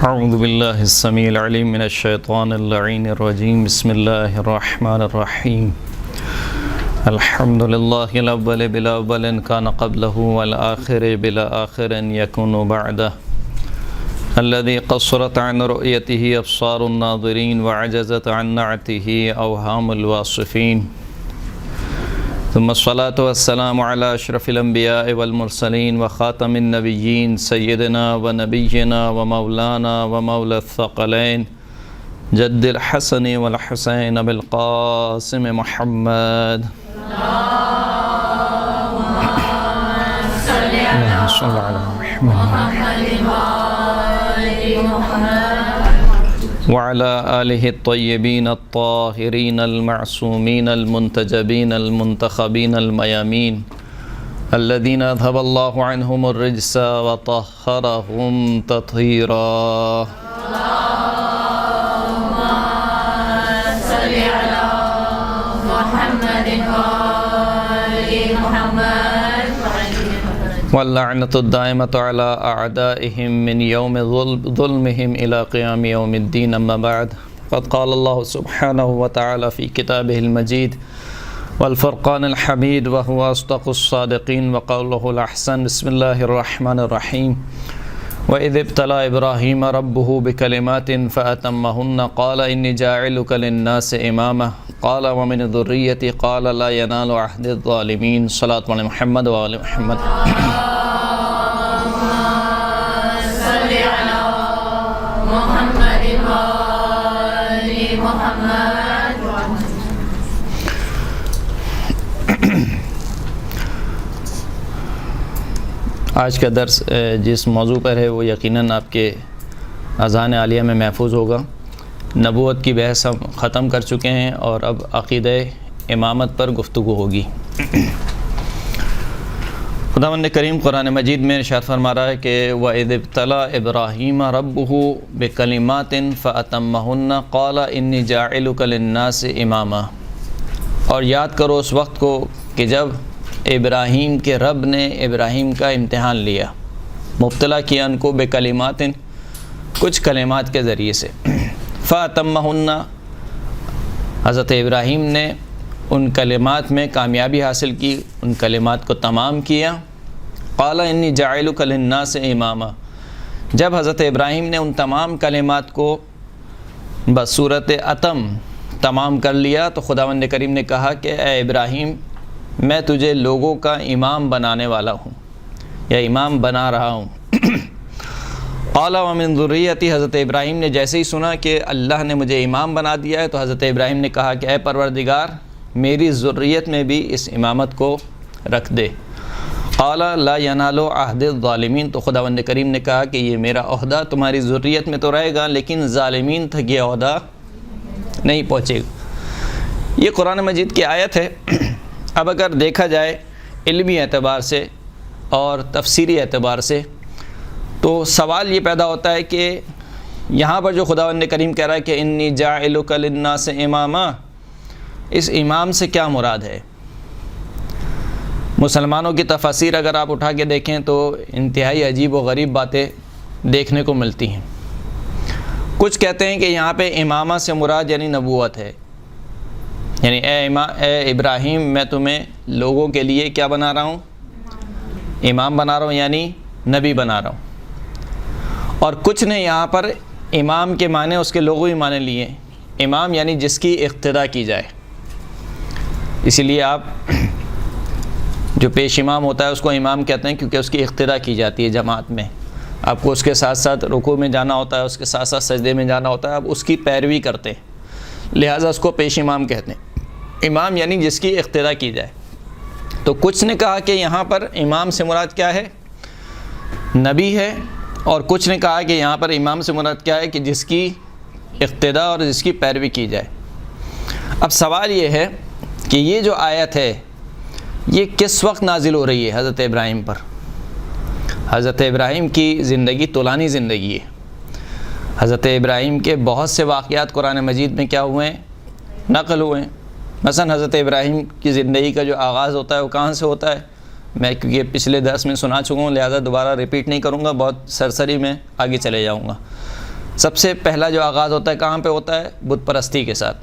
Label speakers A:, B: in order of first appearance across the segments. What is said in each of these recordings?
A: اعوذ باللہ السمیع العلیم من الشیطان اللعین الرجیم بسم اللہ الرحمن الرحیم الحمد للہ الاول بلا اول کان قبلہ والآخر بلا آخر یکون بعدہ الذي قصرت عن رؤيته ابصار الناظرین وعجزت عن نعته اوهام الواصفین ثم الصلاة والسلام على اشرف الانبیاء والمرسلین وخاتم النبیین سیدنا ونبینا ومولانا ومولا الثقلین جد الحسن والحسین بالقاسم محمد اللهم صل على محمد وعلى آله الطيبين الطاهرين المعصومين المنتجبين المنتخبين الميامين الذين أذهب الله عنهم الرجس وطهرهم تطهيرا اللهم صل على محمد وآل محمد واللعنة الدائمة على أعدائهم من يوم ظلمهم إلى قيام يوم الدين أما بعد قد قال الله سبحانه وتعالى في كتابه المجيد والفرقان الحميد وهو أصدق الصادقين وقوله الأحسن بسم الله الرحمن الرحيم وإذ ابتلى إبراهيم ربه بكلمات فأتمهن قال إني جاعلك للناس إماما قال ومن ذريتي قال لا ينال عهد الظالمين صلاة على محمد وآل محمد آج کا درس جس موضوع پر ہے وہ یقیناً آپ کے اذان عالیہ میں محفوظ ہوگا۔ نبوت کی بحث ہم ختم کر چکے ہیں اور اب عقیدہ امامت پر گفتگو ہوگی۔ خداوند کریم قرآن مجید میں ارشاد فرما رہا ہے کہ وَإِذِ ابْتَلَىٰ إِبْرَاهِيمَ رَبُّهُ بِكَلِمَاتٍ فَأَتَمَّهُنَّ قَالَ إِنِّي جَاعِلُكَ لِلنَّاسِ إِمَامًا، اور یاد کرو اس وقت کو کہ جب ابراہیم کے رب نے ابراہیم کا امتحان لیا، مبتلا کیا ان کو بکلمات، کچھ کلمات کے ذریعے سے، فَأَتَمَّهُنَّ، حضرت ابراہیم نے ان کلمات میں کامیابی حاصل کی، ان کلمات کو تمام کیا۔ قال انی جاعلک للناس اماما، جب حضرت ابراہیم نے ان تمام کلمات کو بصورت اتم تمام کر لیا تو خداوند کریم نے کہا کہ اے ابراہیم میں تجھے لوگوں کا امام بنانے والا ہوں یا امام بنا رہا ہوں۔ قال ومن ذریتی، حضرت ابراہیم نے جیسے ہی سنا کہ اللہ نے مجھے امام بنا دیا ہے تو حضرت ابراہیم نے کہا کہ اے پروردگار میری ذریت میں بھی اس امامت کو رکھ دے۔ قال لا ینال عہد الظالمین، تو خداوند کریم نے کہا کہ یہ میرا عہدہ تمہاری ذریت میں تو رہے گا لیکن ظالمین تک یہ عہدہ نہیں پہنچے گا۔ یہ قرآن مجید کی آیت ہے۔ اب اگر دیکھا جائے علمی اعتبار سے اور تفسیری اعتبار سے تو سوال یہ پیدا ہوتا ہے کہ یہاں پر جو خداوند کریم کہہ رہا ہے کہ انی جاعلک للناس اماما، اس امام سے کیا مراد ہے؟ مسلمانوں کی تفاسیر اگر آپ اٹھا کے دیکھیں تو انتہائی عجیب و غریب باتیں دیکھنے کو ملتی ہیں۔ کچھ کہتے ہیں کہ یہاں پہ امامہ سے مراد یعنی نبوت ہے، یعنی اے ابراہیم میں تمہیں لوگوں کے لیے کیا بنا رہا ہوں؟ امام بنا رہا ہوں، یعنی نبی بنا رہا ہوں۔ اور کچھ نے یہاں پر امام کے معنی اس کے لغوی معنی لیے، امام یعنی جس کی اقتداء کی جائے، اسی لیے آپ جو پیش امام ہوتا ہے اس کو امام کہتے ہیں کیونکہ اس کی اقتداء کی جاتی ہے جماعت میں، آپ کو اس کے ساتھ ساتھ رکوع میں جانا ہوتا ہے، اس کے ساتھ ساتھ سجدے میں جانا ہوتا ہے، آپ اس کی پیروی کرتے ہیں، لہٰذا اس کو پیش امام کہتے ہیں۔ امام یعنی جس کی اقتداء کی جائے۔ تو کچھ نے کہا کہ یہاں پر امام سے مراد کیا ہے؟ نبی ہے، اور کچھ نے کہا کہ یہاں پر امام سے مراد کیا ہے کہ جس کی اقتداء اور جس کی پیروی کی جائے۔ اب سوال یہ ہے کہ یہ جو آیت ہے یہ کس وقت نازل ہو رہی ہے؟ حضرت ابراہیم پر۔ حضرت ابراہیم کی زندگی طولانی زندگی ہے۔ حضرت ابراہیم کے بہت سے واقعات قرآن مجید میں کیا ہوئے ہیں؟ نقل ہوئے ہیں۔ مثلا حضرت ابراہیم کی زندگی کا جو آغاز ہوتا ہے وہ کہاں سے ہوتا ہے؟ میں کیونکہ پچھلے درس میں سنا چکا ہوں لہذا دوبارہ ریپیٹ نہیں کروں گا، بہت سرسری میں آگے چلے جاؤں گا۔ سب سے پہلا جو آغاز ہوتا ہے کہاں پہ ہوتا ہے؟ بت پرستی کے ساتھ،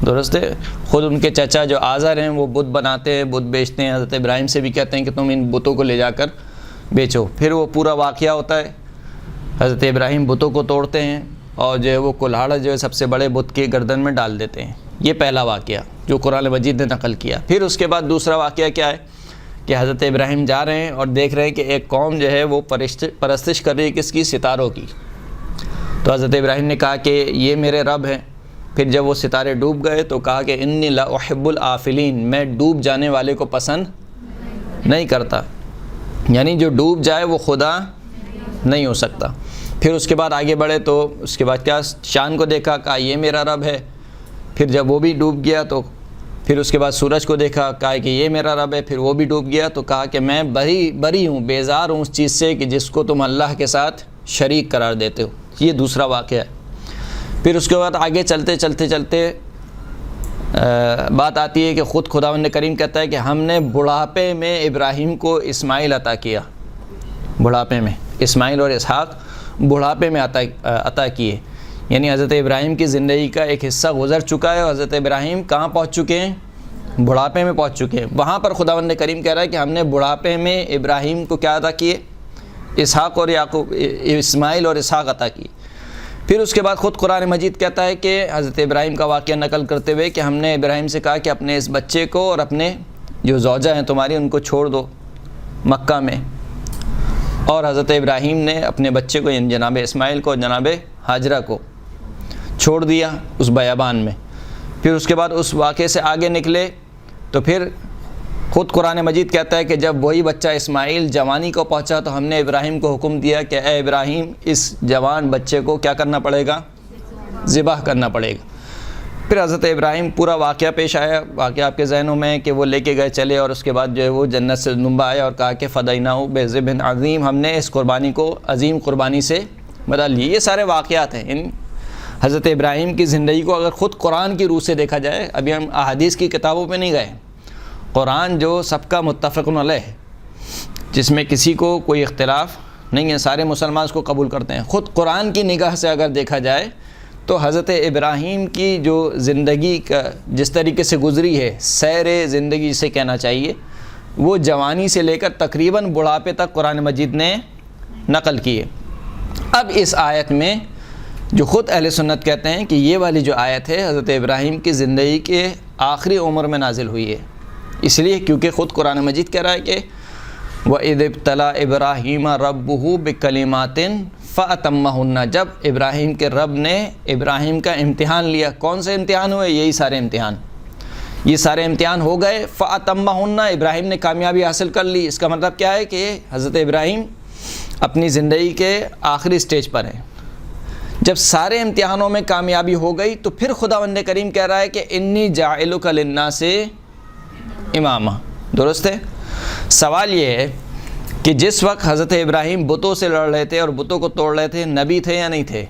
A: درست ہے؟ خود ان کے چچا جو آزر ہیں وہ بت بناتے ہیں، بت بیچتے ہیں، حضرت ابراہیم سے بھی کہتے ہیں کہ تم ان بتوں کو لے جا کر بیچو۔ پھر وہ پورا واقعہ ہوتا ہے، حضرت ابراہیم بتوں کو توڑتے ہیں اور جو ہے وہ کلہاڑا جو ہے سب سے بڑے بت کے گردن میں ڈال دیتے ہیں۔ یہ پہلا واقعہ جو قرآن مجید نے نقل کیا۔ پھر اس کے بعد دوسرا واقعہ کیا ہے کہ حضرت ابراہیم جا رہے ہیں اور دیکھ رہے ہیں کہ ایک قوم جو ہے وہ پرستش کر رہی ہے کس کی؟ ستاروں کی۔ تو حضرت ابراہیم نے کہا کہ یہ میرے رب ہیں۔ پھر جب وہ ستارے ڈوب گئے تو کہا کہ انی لا احب الآفلین، میں ڈوب جانے والے کو پسند نہیں کرتا، یعنی جو ڈوب جائے وہ خدا نہیں ہو سکتا۔ پھر اس کے بعد آگے بڑھے تو اس کے بعد کیا؟ چاند کو دیکھا، کہا یہ میرا رب ہے۔ پھر جب وہ بھی ڈوب گیا تو پھر اس کے بعد سورج کو دیکھا، کہا کہ یہ میرا رب ہے۔ پھر وہ بھی ڈوب گیا تو کہا کہ میں بری ہوں، بیزار ہوں اس چیز سے کہ جس کو تم اللہ کے ساتھ شریک قرار دیتے ہو۔ یہ دوسرا واقعہ ہے۔ پھر اس کے بعد آگے چلتے بات آتی ہے کہ خود خداوند کریم کہتا ہے کہ ہم نے بڑھاپے میں ابراہیم کو اسماعیل عطا کیا، بڑھاپے میں اسماعیل اور اسحاق بڑھاپے میں عطا کیے، یعنی حضرت ابراہیم کی زندگی کا ایک حصہ گزر چکا ہے اور حضرت ابراہیم کہاں پہنچ چکے ہیں؟ بڑھاپے میں پہنچ چکے ہیں۔ وہاں پر خداوند کریم کہہ رہا ہے کہ ہم نے بڑھاپے میں ابراہیم کو کیا عطا کیے؟ اسحاق اور یعقوب، اسماعیل اور اسحاق عطا کیے۔ پھر اس کے بعد خود قرآن مجید کہتا ہے کہ حضرت ابراہیم کا واقعہ نقل کرتے ہوئے کہ ہم نے ابراہیم سے کہا کہ اپنے اس بچے کو اور اپنے جو زوجہ ہیں تمہاری ان کو چھوڑ دو مکہ میں، اور حضرت ابراہیم نے اپنے بچے کو یعنی جناب اسماعیل کو اور جناب ہاجرہ کو چھوڑ دیا اس بیابان میں۔ پھر اس کے بعد اس واقعے سے آگے نکلے تو پھر خود قرآن مجید کہتا ہے کہ جب وہی بچہ اسماعیل جوانی کو پہنچا تو ہم نے ابراہیم کو حکم دیا کہ اے ابراہیم اس جوان بچے کو کیا کرنا پڑے گا؟ ذبح کرنا پڑے گا۔ پھر حضرت ابراہیم پورا واقعہ پیش آیا، واقعہ آپ کے ذہنوں میں ہے کہ وہ لے کے گئے چلے اور اس کے بعد جو ہے وہ جنت سے نمبا آیا اور کہا کہ فدیناہ بذبح عظیم، ہم نے اس قربانی کو عظیم قربانی سے بدل لیے۔ یہ سارے واقعات ہیں ان حضرت ابراہیم کی زندگی کو اگر خود قرآن کی روح سے دیکھا جائے، ابھی ہم احادیث کی کتابوں پہ نہیں گئے، قرآن جو سب کا متفق علیہ ہے، جس میں کسی کو کوئی اختلاف نہیں ہے، سارے مسلمان اس کو قبول کرتے ہیں، خود قرآن کی نگاہ سے اگر دیکھا جائے تو حضرت ابراہیم کی جو زندگی کا جس طریقے سے گزری ہے، سیر زندگی جسے کہنا چاہیے، وہ جوانی سے لے کر تقریباً بڑھاپے تک قرآن مجید نے نقل کی ہے۔ اب اس آیت میں جو خود اہل سنت کہتے ہیں کہ یہ والی جو آیت ہے حضرت ابراہیم کی زندگی کے آخری عمر میں نازل ہوئی ہے، اس لیے کیونکہ خود قرآن مجید کہہ رہا ہے کہ وَإِذِ ابْتَلَىٰ إِبْرَاهِيمَ رَبُّهُ بِكَلِمَاتٍ فَأَتَمَّهُنَّ، جب ابراہیم کے رب نے ابراہیم کا امتحان لیا۔ کون سے امتحان ہوئے؟ یہی سارے امتحان، یہ سارے امتحان ہو گئے۔ فَأَتَمَّهُنَّ، ابراہیم نے کامیابی حاصل کر لی۔ اس کا مطلب کیا ہے کہ حضرت ابراہیم اپنی زندگی کے آخری سٹیج پر ہیں۔ جب سارے امتحانوں میں کامیابی ہو گئی تو پھر خداوند کریم کہہ رہا ہے کہ انی جاعلک للناس امامہ، درست ہے؟ سوال یہ ہے کہ جس وقت حضرت ابراہیم بتوں سے لڑ رہے تھے اور بتوں کو توڑ رہے تھے، نبی تھے یا نہیں تھے؟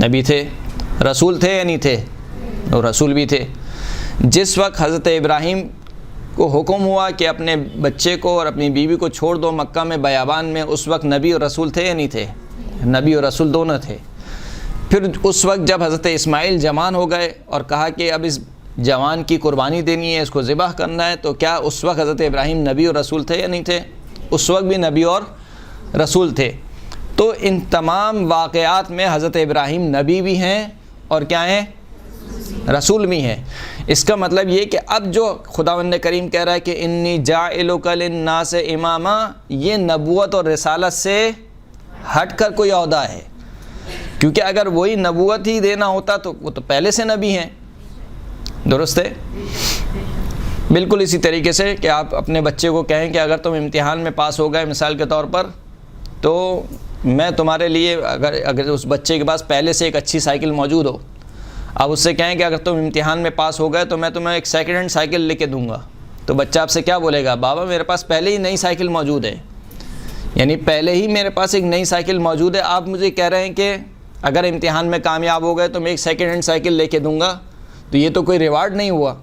A: نبی تھے۔ رسول تھے یا نہیں تھے؟ اور رسول بھی تھے۔ جس وقت حضرت ابراہیم کو حکم ہوا کہ اپنے بچے کو اور اپنی بیوی کو چھوڑ دو مکہ میں بیابان میں، اس وقت نبی اور رسول تھے یا نہیں تھے؟ نبی اور رسول دونوں تھے۔ پھر اس وقت جب حضرت اسماعیل جوان ہو گئے اور کہا کہ اب اس جوان کی قربانی دینی ہے، اس کو ذبح کرنا ہے، تو کیا اس وقت حضرت ابراہیم نبی اور رسول تھے یا نہیں تھے؟ اس وقت بھی نبی اور رسول تھے۔ تو ان تمام واقعات میں حضرت ابراہیم نبی بھی ہیں اور کیا ہیں؟ رسول بھی ہیں۔ اس کا مطلب یہ کہ اب جو خداوند کریم کہہ رہا ہے کہ انی جاعلک للناس اماما، یہ نبوت اور رسالت سے ہٹ کر کوئی عہدہ ہے، کیونکہ اگر وہی نبوت ہی دینا ہوتا تو وہ تو پہلے سے نبی ہیں، درست ہے؟ بالکل اسی طریقے سے کہ آپ اپنے بچے کو کہیں کہ اگر تم امتحان میں پاس ہو گئے مثال کے طور پر تو میں تمہارے لیے، اگر اس بچے کے پاس پہلے سے ایک اچھی سائیکل موجود ہو، آپ اس سے کہیں کہ اگر تم امتحان میں پاس ہو گئے تو میں تمہیں ایک سیکنڈ ہینڈ سائیکل لے کے دوں گا، تو بچہ آپ سے کیا بولے گا؟ بابا میرے پاس پہلے ہی نئی سائیکل موجود ہے، یعنی پہلے ہی میرے پاس ایک نئی سائیکل موجود ہے، آپ مجھے کہہ رہے ہیں کہ اگر امتحان میں کامیاب ہو گئے تو میں ایک سیکنڈ ہینڈ سائیکل لے کے دوں گا، تو یہ تو کوئی ریوارڈ نہیں ہوا۔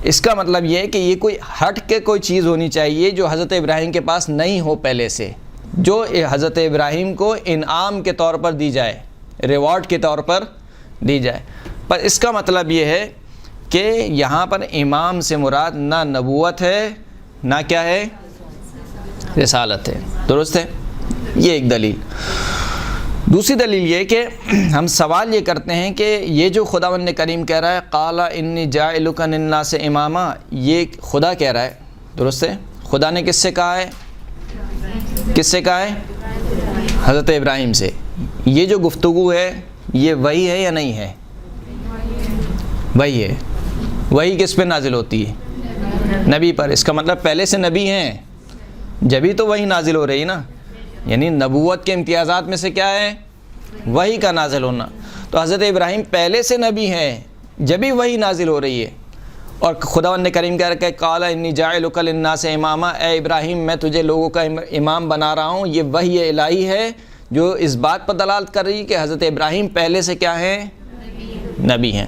A: اس کا مطلب یہ ہے کہ یہ کوئی ہٹ کے کوئی چیز ہونی چاہیے جو حضرت ابراہیم کے پاس نہیں ہو پہلے سے، جو حضرت ابراہیم کو انعام کے طور پر دی جائے، ریوارڈ کے طور پر دی جائے۔ پر اس کا مطلب یہ ہے کہ یہاں پر امام سے مراد نہ نبوت ہے نہ کیا ہے، رسالت ہے۔ درست ہے، یہ ایک دلیل۔ دوسری دلیل یہ کہ ہم سوال یہ کرتے ہیں کہ یہ جو خداوند کریم کہہ رہا ہے قال انی جاعلک للناس اماما، یہ خدا کہہ رہا ہے، درست ہے؟ خدا نے کس سے کہا ہے؟ کس سے کہا ہے؟ حضرت ابراہیم سے۔ یہ جو گفتگو ہے یہ وحی ہے یا نہیں ہے؟ وحی ہے۔ وحی کس پہ نازل ہوتی ہے؟ نبی پر۔ اس کا مطلب پہلے سے نبی ہیں جبھی تو وحی نازل ہو رہی نا، یعنی نبوت کے امتیازات میں سے کیا ہے؟ وحی کا نازل ہونا۔ تو حضرت ابراہیم پہلے سے نبی ہیں جبھی وحی نازل ہو رہی ہے، اور خداوند کریم کہہ رہا ہے قال انی جاعلک للناس اماما، اے ابراہیم میں تجھے لوگوں کا امام بنا رہا ہوں۔ یہ وحی الہی ہے جو اس بات پر دلالت کر رہی ہے کہ حضرت ابراہیم پہلے سے کیا ہیں؟ نبی ہیں۔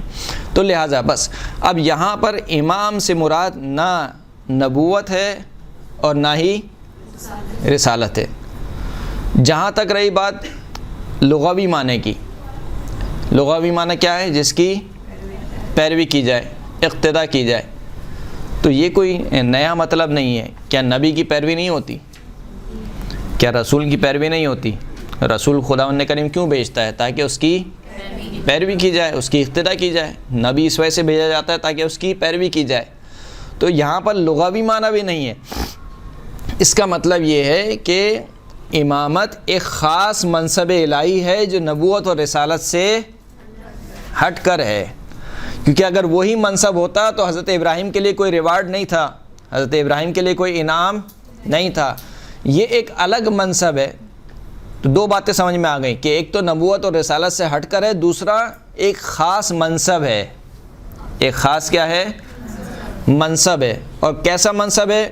A: تو لہٰذا بس اب یہاں پر امام سے مراد نہ نبوت ہے اور نہ ہی رسالت ہے۔ جہاں تک رہی بات لغوی معنی کی، لغوی معنی کیا ہے؟ جس کی پیروی کی جائے، اقتداء کی جائے، تو یہ کوئی نیا مطلب نہیں ہے۔ کیا نبی کی پیروی نہیں ہوتی؟ کیا رسول کی پیروی نہیں ہوتی؟ رسول خداوند کریم کیوں بھیجتا ہے؟ تاکہ اس کی پیروی کی جائے، اس کی اقتداء کی جائے۔ نبی اس وجہ سے بھیجا جاتا ہے تاکہ اس کی پیروی کی جائے۔ تو یہاں پر لغوی معنی بھی نہیں ہے۔ اس کا مطلب یہ ہے کہ امامت ایک خاص منصب الہی ہے جو نبوت اور رسالت سے ہٹ کر ہے، کیونکہ اگر وہی منصب ہوتا تو حضرت ابراہیم کے لیے کوئی ریوارڈ نہیں تھا، حضرت ابراہیم کے لیے کوئی انعام نہیں تھا۔ یہ ایک الگ منصب ہے۔ تو دو باتیں سمجھ میں آ گئیں کہ ایک تو نبوت اور رسالت سے ہٹ کر ہے، دوسرا ایک خاص منصب ہے۔ ایک خاص کیا ہے؟ منصب ہے۔ اور کیسا منصب ہے؟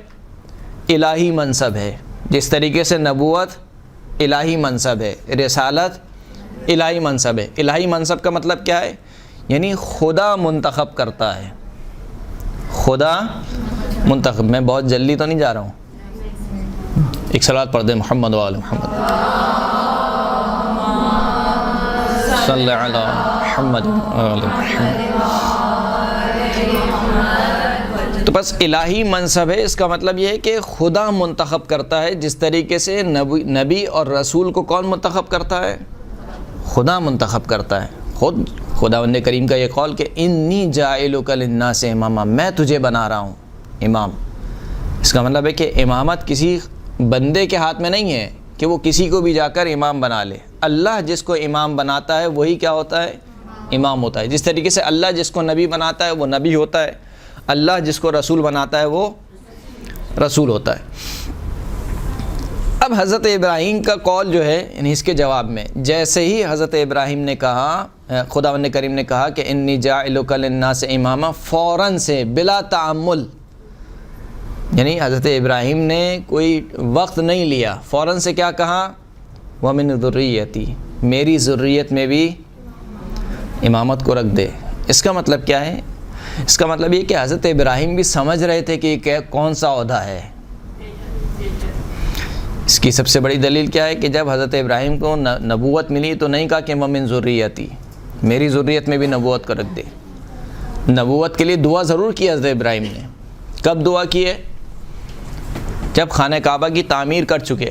A: الہی منصب ہے۔ جس طریقے سے نبوت الہی منصب ہے، رسالت الہی منصب ہے۔ الہی منصب کا مطلب کیا ہے؟ یعنی خدا منتخب کرتا ہے، خدا منتخب۔ میں بہت جلدی تو نہیں جا رہا ہوں، ایک صلوات پڑھ دیں محمد و آل محمد، صلی علی محمد و آل محمد۔ تو بس الہی منصب ہے، اس کا مطلب یہ ہے کہ خدا منتخب کرتا ہے۔ جس طریقے سے نبی اور رسول کو کون منتخب کرتا ہے؟ خدا منتخب کرتا ہے۔ خود خداوند کریم کا یہ قول کہ انی جاعلک للناس اماما، میں تجھے بنا رہا ہوں امام۔ اس کا مطلب ہے کہ امامت کسی بندے کے ہاتھ میں نہیں ہے کہ وہ کسی کو بھی جا کر امام بنا لے۔ اللہ جس کو امام بناتا ہے وہی کیا ہوتا ہے؟ امام ہوتا ہے۔ جس طریقے سے اللہ جس کو نبی بناتا ہے وہ نبی ہوتا ہے، اللہ جس کو رسول بناتا ہے وہ رسول ہوتا ہے۔ اب حضرت ابراہیم کا قول جو ہے یعنی اس کے جواب میں جیسے ہی حضرت ابراہیم نے کہا، خداوند کریم نے کہا کہ انی جاعلک للناس اماما، فوراً سے بلا تعمل، یعنی حضرت ابراہیم نے کوئی وقت نہیں لیا، فوراً سے کیا کہا؟ وَمِن ذُرِّيَّتِي، میری ذریت میں بھی امامت کو رکھ دے۔ اس کا مطلب کیا ہے؟ اس کا مطلب یہ کہ حضرت ابراہیم بھی سمجھ رہے تھے کہ یہ کون سا عہدہ ہے۔ اس کی سب سے بڑی دلیل کیا ہے کہ جب حضرت ابراہیم کو نبوت ملی تو نہیں کہا کہ وَمِن ذُرِّيَّتِي، میری ذریت میں بھی نبوت کو رکھ دے۔ نبوت کے لیے دعا ضرور کی حضرت ابراہیم نے۔ کب دعا کی ہے؟ جب خانہ کعبہ کی تعمیر کر چکے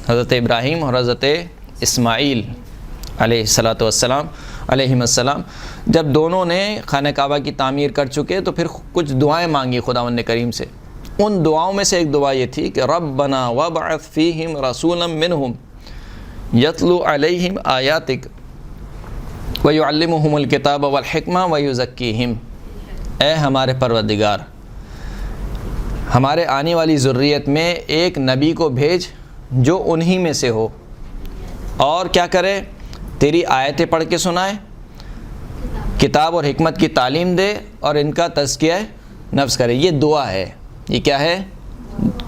A: حضرت ابراہیم اور حضرت اسماعیل علیہ السلام، جب دونوں نے خانہ کعبہ کی تعمیر کر چکے تو پھر کچھ دعائیں مانگی خداوند کریم سے۔ ان دعاؤں میں سے ایک دعا یہ تھی کہ ربنا وابعث فیہم رسولا منہم یتلو علیہم آیاتک ویعلمہم الکتاب والحکمہ ویزکیہم، اے ہمارے پروردگار ہمارے آنے والی ذریت میں ایک نبی کو بھیج جو انہی میں سے ہو، اور کیا کرے؟ تیری آیتیں پڑھ کے سنائے، کتاب اور حکمت کی تعلیم دے، اور ان کا تزکیہ نفس کرے۔ یہ دعا ہے۔ یہ کیا ہے؟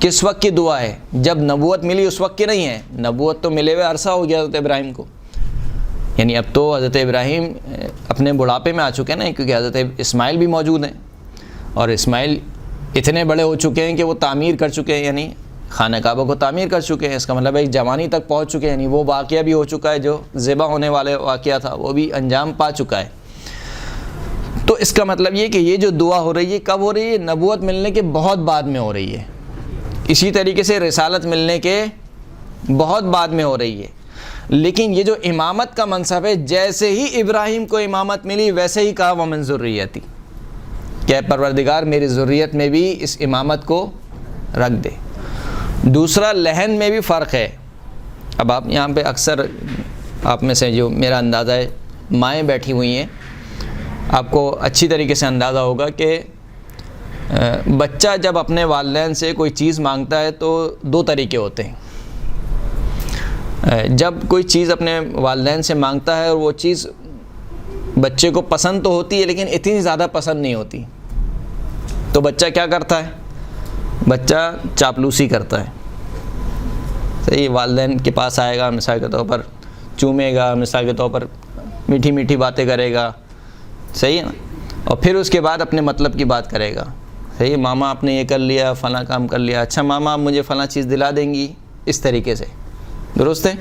A: کس وقت کی دعا ہے؟ جب نبوت ملی اس وقت کی نہیں ہے، نبوت تو ملے ہوئے عرصہ ہو گیا حضرت ابراہیم کو، یعنی اب تو حضرت ابراہیم اپنے بڑھاپے میں آ چکے ہیں نا، کیونکہ حضرت اسماعیل بھی موجود ہیں، اور اسماعیل اتنے بڑے ہو چکے ہیں کہ وہ تعمیر کر چکے ہیں، یعنی خانہ کعبہ کو تعمیر کر چکے ہیں، اس کا مطلب ہے جوانی تک پہنچ چکے ہیں، یعنی وہ واقعہ بھی ہو چکا ہے جو ذبح ہونے والے واقعہ تھا وہ بھی انجام پا چکا ہے۔ تو اس کا مطلب یہ کہ یہ جو دعا ہو رہی ہے کب ہو رہی ہے؟ نبوت ملنے کے بہت بعد میں ہو رہی ہے۔ اسی طریقے سے رسالت ملنے کے بہت بعد میں ہو رہی ہے، لیکن یہ جو امامت کا منصب ہے جیسے ہی ابراہیم کو امامت ملی ویسے ہی کہا ومن ذریتی، کہ پروردگار میری ذریت میں بھی اس امامت کو رکھ دے۔ دوسرا لہن میں بھی فرق ہے۔ اب آپ یہاں پہ اکثر آپ میں سے جو میرا اندازہ ہے مائیں بیٹھی ہوئی ہیں، آپ کو اچھی طریقے سے اندازہ ہوگا کہ بچہ جب اپنے والدین سے کوئی چیز مانگتا ہے تو دو طریقے ہوتے ہیں۔ جب کوئی چیز اپنے والدین سے مانگتا ہے اور وہ چیز بچے کو پسند تو ہوتی ہے لیکن اتنی زیادہ پسند نہیں ہوتی، تو بچہ کیا کرتا ہے؟ بچہ چاپلوسی کرتا ہے۔ صحیح، والدین کے پاس آئے گا، مثال کے طور پر چومے گا، مثال کے طور پر میٹھی میٹھی باتیں کرے گا، صحیح ہے نا، اور پھر اس کے بعد اپنے مطلب کی بات کرے گا۔ صحیح، ماما آپ نے یہ کر لیا، فلاں کام کر لیا، اچھا ماما آپ مجھے فلاں چیز دلا دیں گی، اس طریقے سے، درست ہے؟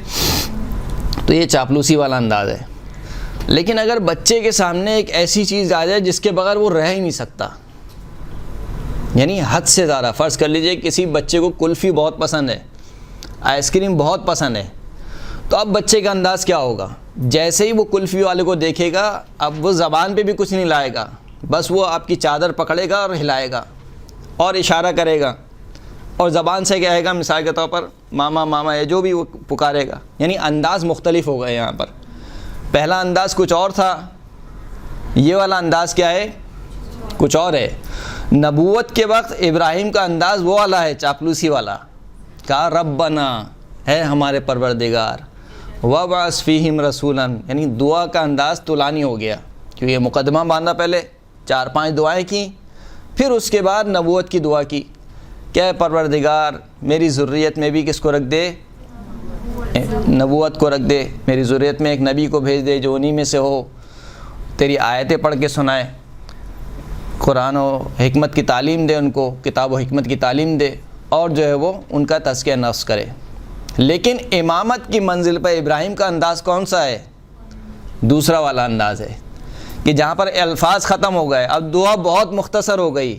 A: تو یہ چاپلوسی والا انداز ہے۔ لیکن اگر بچے کے سامنے ایک ایسی چیز آ جائے جس کے بغیر وہ رہ ہی نہیں سکتا، یعنی حد سے زیادہ، فرض کر لیجئے کسی بچے کو کلفی بہت پسند ہے، آئس کریم بہت پسند ہے، تو اب بچے کا انداز کیا ہوگا؟ جیسے ہی وہ کلفی والے کو دیکھے گا اب وہ زبان پہ بھی کچھ نہیں لائے گا، بس وہ آپ کی چادر پکڑے گا اور ہلائے گا اور اشارہ کرے گا اور زبان سے کہے گا، مثال کے طور پر ماما ماما، یہ جو بھی وہ پکارے گا، یعنی انداز مختلف ہوگا۔ یہاں پر پہلا انداز کچھ اور تھا، یہ والا انداز کیا ہے؟ کچھ اور ہے۔ نبوت کے وقت ابراہیم کا انداز وہ والا ہے، چاپلوسی والا، کہا ربنا، ہے ہمارے پروردگار، وابعث فیہم رسولا، یعنی دعا کا انداز طولانی ہو گیا، کیونکہ مقدمہ باندھا، پہلے 4-5 دعائیں کی، پھر اس کے بعد نبوت کی دعا کی، کہ پروردگار میری ذریت میں بھی کس کو رکھ دے؟ نبوت کو رکھ دے، میری ذریت میں ایک نبی کو بھیج دے جو انہی میں سے ہو، تیری آیتیں پڑھ کے سنائے، قرآن و حکمت کی تعلیم دے، ان کو کتاب و حکمت کی تعلیم دے، اور جو ہے وہ ان کا تزکیہ نفس کرے۔ لیکن امامت کی منزل پر ابراہیم کا انداز کون سا ہے؟ دوسرا والا انداز ہے، کہ جہاں پر الفاظ ختم ہو گئے، اب دعا بہت مختصر ہو گئی،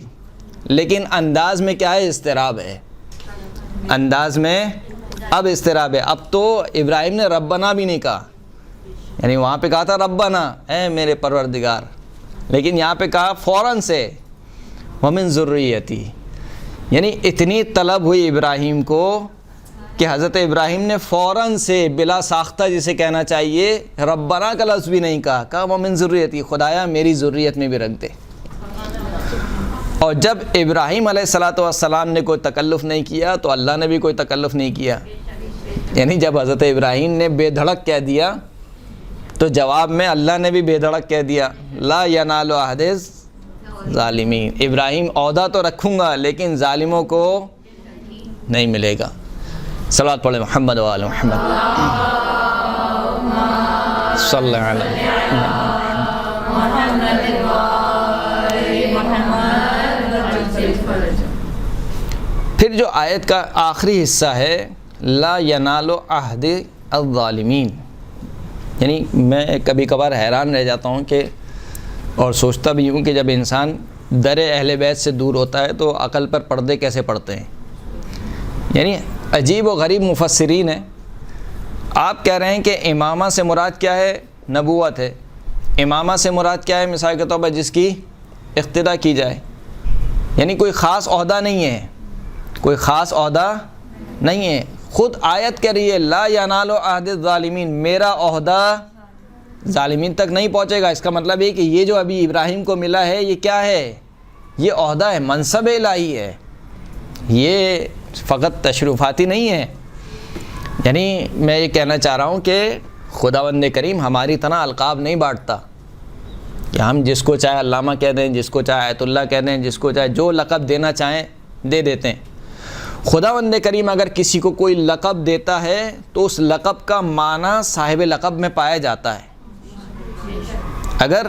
A: لیکن انداز میں کیا ہے؟ اضطراب ہے، انداز میں اب اضطراب ہے۔ اب تو ابراہیم نے ربنا بھی نہیں کہا، یعنی وہاں پہ کہا تھا ربنا، اے میرے پروردگار، لیکن یہاں پہ کہا فوراً سے ومن ذریتی، یعنی اتنی طلب ہوئی ابراہیم کو کہ حضرت ابراہیم نے فوراً سے بلا ساختہ، جسے کہنا چاہیے، ربنا کا لفظ بھی نہیں کہا ومن ذریتی، خدایا میری ذریت میں بھی رکھ دے۔ اور جب ابراہیم علیہ السلام نے کوئی تکلف نہیں کیا تو اللہ نے بھی کوئی تکلف نہیں کیا، یعنی جب حضرت ابراہیم نے بے دھڑک کہہ دیا تو جواب میں اللہ نے بھی بے دھڑک کہہ دیا، لا ینال عہد ظالمین، ابراہیم عہدہ تو رکھوں گا لیکن ظالموں کو نہیں ملے گا۔ صلوات پڑھیں محمد و آل محمد، صلی اللہ علیہ پھر جو آیت کا آخری حصہ ہے، لا ینال عہد الظالمین، یعنی میں کبھی کبھار حیران رہ جاتا ہوں کہ، اور سوچتا بھی ہوں کہ جب انسان در اہل بیت سے دور ہوتا ہے تو عقل پر پردے کیسے پڑتے ہیں، یعنی عجیب و غریب مفسرین ہیں۔ آپ کہہ رہے ہیں کہ امامہ سے مراد کیا ہے؟ نبوت ہے۔ امامہ سے مراد کیا ہے؟ مثال کے طور پر جس کی اقتداء کی جائے، یعنی کوئی خاص عہدہ نہیں ہے، کوئی خاص عہدہ نہیں ہے۔ خود آیت کہہ رہی ہے لا ینال عہد الظالمین، میرا عہدہ ظالمین تک نہیں پہنچے گا۔ اس کا مطلب ہے کہ یہ جو ابھی ابراہیم کو ملا ہے یہ کیا ہے؟ یہ عہدہ ہے، منصب الہی ہے، یہ فقط تشریفاتی نہیں ہے۔ یعنی میں یہ کہنا چاہ رہا ہوں کہ خداوند کریم ہماری طرح القاب نہیں بانٹتا کہ ہم جس کو چاہے علامہ کہہ دیں، جس کو چاہے آیت اللہ کہہ دیں، جس کو چاہے جو لقب دینا چاہیں دے دیتے ہیں۔ خداوند کریم اگر کسی کو کوئی لقب دیتا ہے تو اس لقب کا معنی صاحب لقب میں پایا جاتا ہے۔ اگر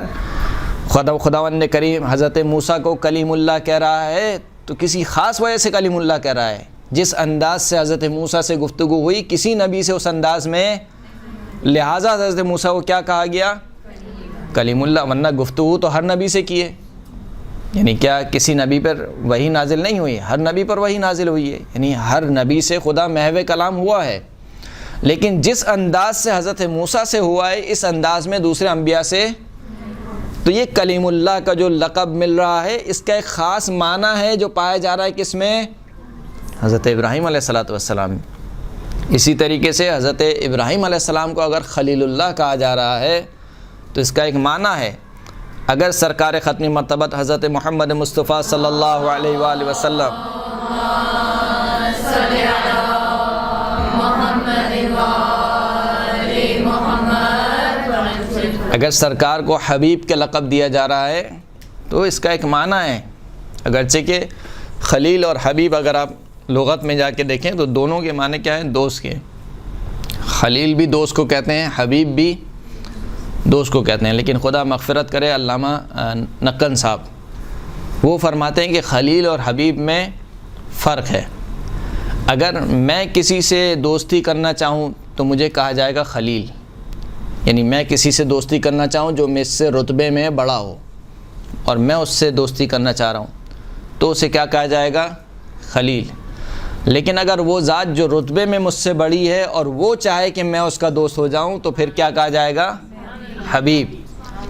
A: خداوند کریم حضرت موسیٰ کو کلیم اللہ کہہ رہا ہے تو کسی خاص وجہ سے کلیم اللہ کہہ رہا ہے، جس انداز سے حضرت موسیٰ سے گفتگو ہوئی کسی نبی سے اس انداز میں، لہٰذا حضرت موسیٰ کو کیا کہا گیا؟ کلیم اللہ، ورنہ گفتگو تو ہر نبی سے کیے، یعنی کیا کسی نبی پر وحی نازل نہیں ہوئی؟ ہر نبی پر وحی نازل ہوئی ہے، یعنی ہر نبی سے خدا محو کلام ہوا ہے، لیکن جس انداز سے حضرت موسیٰ سے ہوا ہے اس انداز میں دوسرے انبیاء سے، تو یہ کلیم اللہ کا جو لقب مل رہا ہے اس کا ایک خاص معنی ہے جو پایا جا رہا ہے کس میں؟ حضرت ابراہیم علیہ السلام۔ اسی طریقے سے حضرت ابراہیم علیہ السلام کو اگر خلیل اللہ کہا جا رہا ہے تو اس کا ایک معنی ہے، اگر سرکار ختم مرتبت حضرت محمد مصطفیٰ صلی اللہ علیہ وآلہ وسلم اگر سرکار کو حبیب کے لقب دیا جا رہا ہے تو اس کا ایک معنی ہے، اگرچہ کہ خلیل اور حبیب اگر آپ لغت میں جا کے دیکھیں تو دونوں کے معنی کیا ہیں؟ دوست کے، خلیل بھی دوست کو کہتے ہیں، حبیب بھی دوست کو کہتے ہیں، لیکن خدا مغفرت کرے علامہ نقن صاحب وہ فرماتے ہیں کہ خلیل اور حبیب میں فرق ہے۔ اگر میں کسی سے دوستی کرنا چاہوں تو مجھے کہا جائے گا خلیل، یعنی میں کسی سے دوستی کرنا چاہوں جو مجھ سے رتبے میں بڑا ہو اور میں اس سے دوستی کرنا چاہ رہا ہوں تو اسے کیا کہا جائے گا؟ خلیل۔ لیکن اگر وہ ذات جو رتبے میں مجھ سے بڑی ہے اور وہ چاہے کہ میں اس کا دوست ہو جاؤں تو پھر کیا کہا جائے گا؟ حبیب۔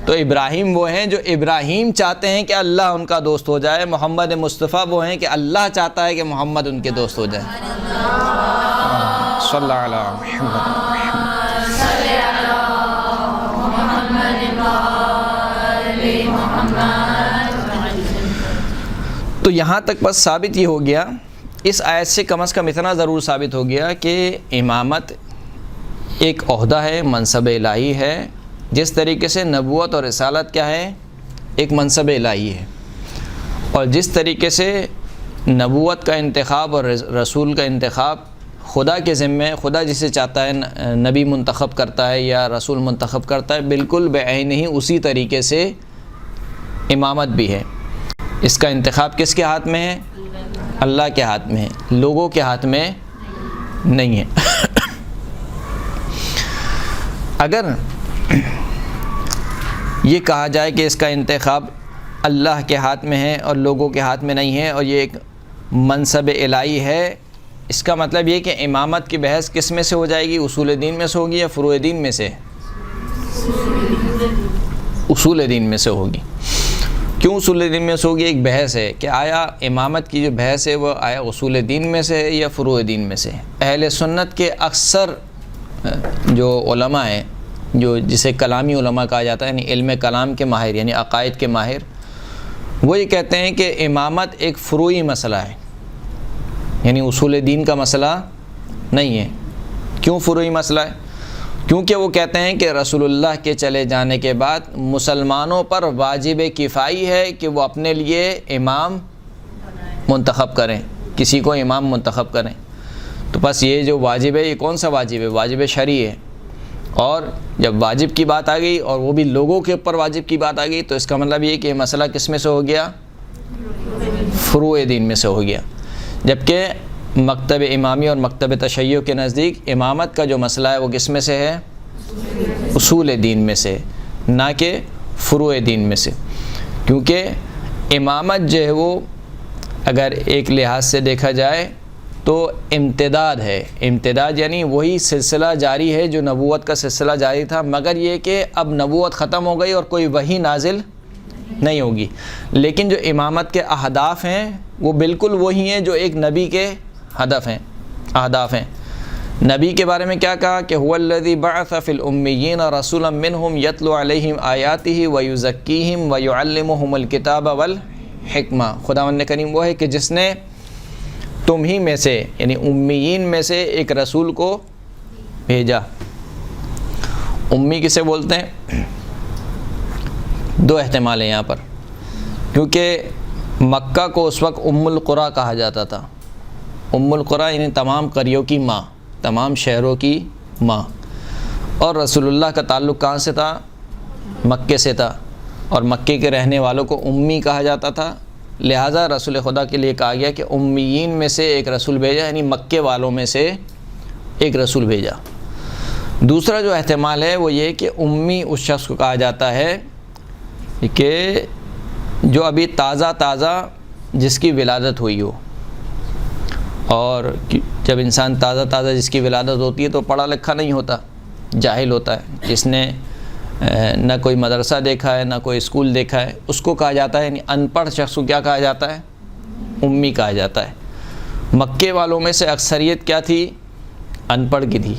A: تو ابراہیم وہ ہیں جو ابراہیم چاہتے ہیں کہ اللہ ان کا دوست ہو جائے، محمد مصطفیٰ وہ ہیں کہ اللہ چاہتا ہے کہ محمد ان کے دوست ہو جائے۔ صلی اللہ علیہ محمد۔ تو یہاں تک بس ثابت یہ ہو گیا، اس آیت سے کم از کم اتنا ضرور ثابت ہو گیا کہ امامت ایک عہدہ ہے، منصب الہی ہے، جس طریقے سے نبوت اور رسالت کیا ہے؟ ایک منصب الہی ہے، اور جس طریقے سے نبوت کا انتخاب اور رسول کا انتخاب خدا کے ذمے، خدا جسے چاہتا ہے نبی منتخب کرتا ہے یا رسول منتخب کرتا ہے، بالکل بعین ہی اسی طریقے سے امامت بھی ہے۔ اس کا انتخاب کس کے ہاتھ میں ہے؟ اللہ کے ہاتھ میں ہے، لوگوں کے ہاتھ میں نہیں ہے۔ اگر یہ کہا جائے کہ اس کا انتخاب اللہ کے ہاتھ میں ہے اور لوگوں کے ہاتھ میں نہیں ہے اور یہ ایک منصب الہی ہے، اس کا مطلب یہ کہ امامت کی بحث کس میں سے ہو جائے گی؟ اصول دین میں سے ہوگی یا فروع دین میں سے؟ اصول دین میں سے ہوگی۔ کیوں اصول دین میں سے ہوگی؟ ایک بحث ہے کہ آیا امامت کی جو بحث ہے وہ آیا اصول دین میں سے ہے یا فروع دین میں سے؟ اہل سنت کے اکثر جو علماء ہیں، جو جسے کلامی علماء کہا جاتا ہے، یعنی علم کلام کے ماہر، یعنی عقائد کے ماہر، وہ یہ کہتے ہیں کہ امامت ایک فروعی مسئلہ ہے، یعنی اصول دین کا مسئلہ نہیں ہے۔ کیوں فروعی مسئلہ ہے؟ کیونکہ وہ کہتے ہیں کہ رسول اللہ کے چلے جانے کے بعد مسلمانوں پر واجب کفائی ہے کہ وہ اپنے لیے امام منتخب کریں، کسی کو امام منتخب کریں۔ تو بس یہ جو واجب ہے یہ کون سا واجب ہے؟ واجب شرعی ہے، اور جب واجب کی بات آ گئی اور وہ بھی لوگوں کے اوپر واجب کی بات آ گئی تو اس کا مطلب یہ کہ یہ مسئلہ کس میں سے ہو گیا؟ فروع دین میں سے ہو گیا۔ جبکہ مکتب امامی اور مکتب تشیع کے نزدیک امامت کا جو مسئلہ ہے وہ کس میں سے ہے؟ اصول دین میں سے، نہ کہ فروع دین میں سے۔ کیونکہ امامت جو ہے وہ اگر ایک لحاظ سے دیکھا جائے تو امتداد ہے، امتداد یعنی وہی سلسلہ جاری ہے جو نبوت کا سلسلہ جاری تھا، مگر یہ کہ اب نبوت ختم ہو گئی اور کوئی وحی نازل نہیں ہوگی، لیکن جو امامت کے اہداف ہیں وہ بالکل وہی ہیں جو ایک نبی کے ہدف ہیں، اہداف ہیں۔ نبی کے بارے میں کیا کہا کہ هو الذی بعث فی الامیین رسولا منہم یتلو علیہم آیاتہ ویزکیہم ویعلمہم الکتاب والحکمہ۔ خداوند کریم وہ ہے کہ جس نے تم ہی میں سے یعنی امیین میں سے ایک رسول کو بھیجا۔ امی کسے بولتے ہیں؟ دو احتمال ہیں یہاں پر، کیونکہ مکہ کو اس وقت ام القریٰ کہا جاتا تھا۔ ام القریٰ یعنی تمام قریوں کی ماں، تمام شہروں کی ماں، اور رسول اللہ کا تعلق کہاں سے تھا؟ مکے سے تھا، اور مکے کے رہنے والوں کو امی کہا جاتا تھا، لہٰذا رسول خدا کے لیے کہا گیا کہ امیین میں سے ایک رسول بھیجا، یعنی مکے والوں میں سے ایک رسول بھیجا۔ دوسرا جو احتمال ہے وہ یہ کہ امی اس شخص کو کہا جاتا ہے کہ جو ابھی تازہ جس کی ولادت ہوئی ہو، اور جب انسان تازہ جس کی ولادت ہوتی ہے تو پڑھا لکھا نہیں ہوتا، جاہل ہوتا ہے، جس نے نہ کوئی مدرسہ دیکھا ہے نہ کوئی اسکول دیکھا ہے، اس کو کہا جاتا ہے، یعنی ان پڑھ شخص کو کیا کہا جاتا ہے؟ امی کہا جاتا ہے۔ مکے والوں میں سے اکثریت کیا تھی؟ ان پڑھ کی تھی،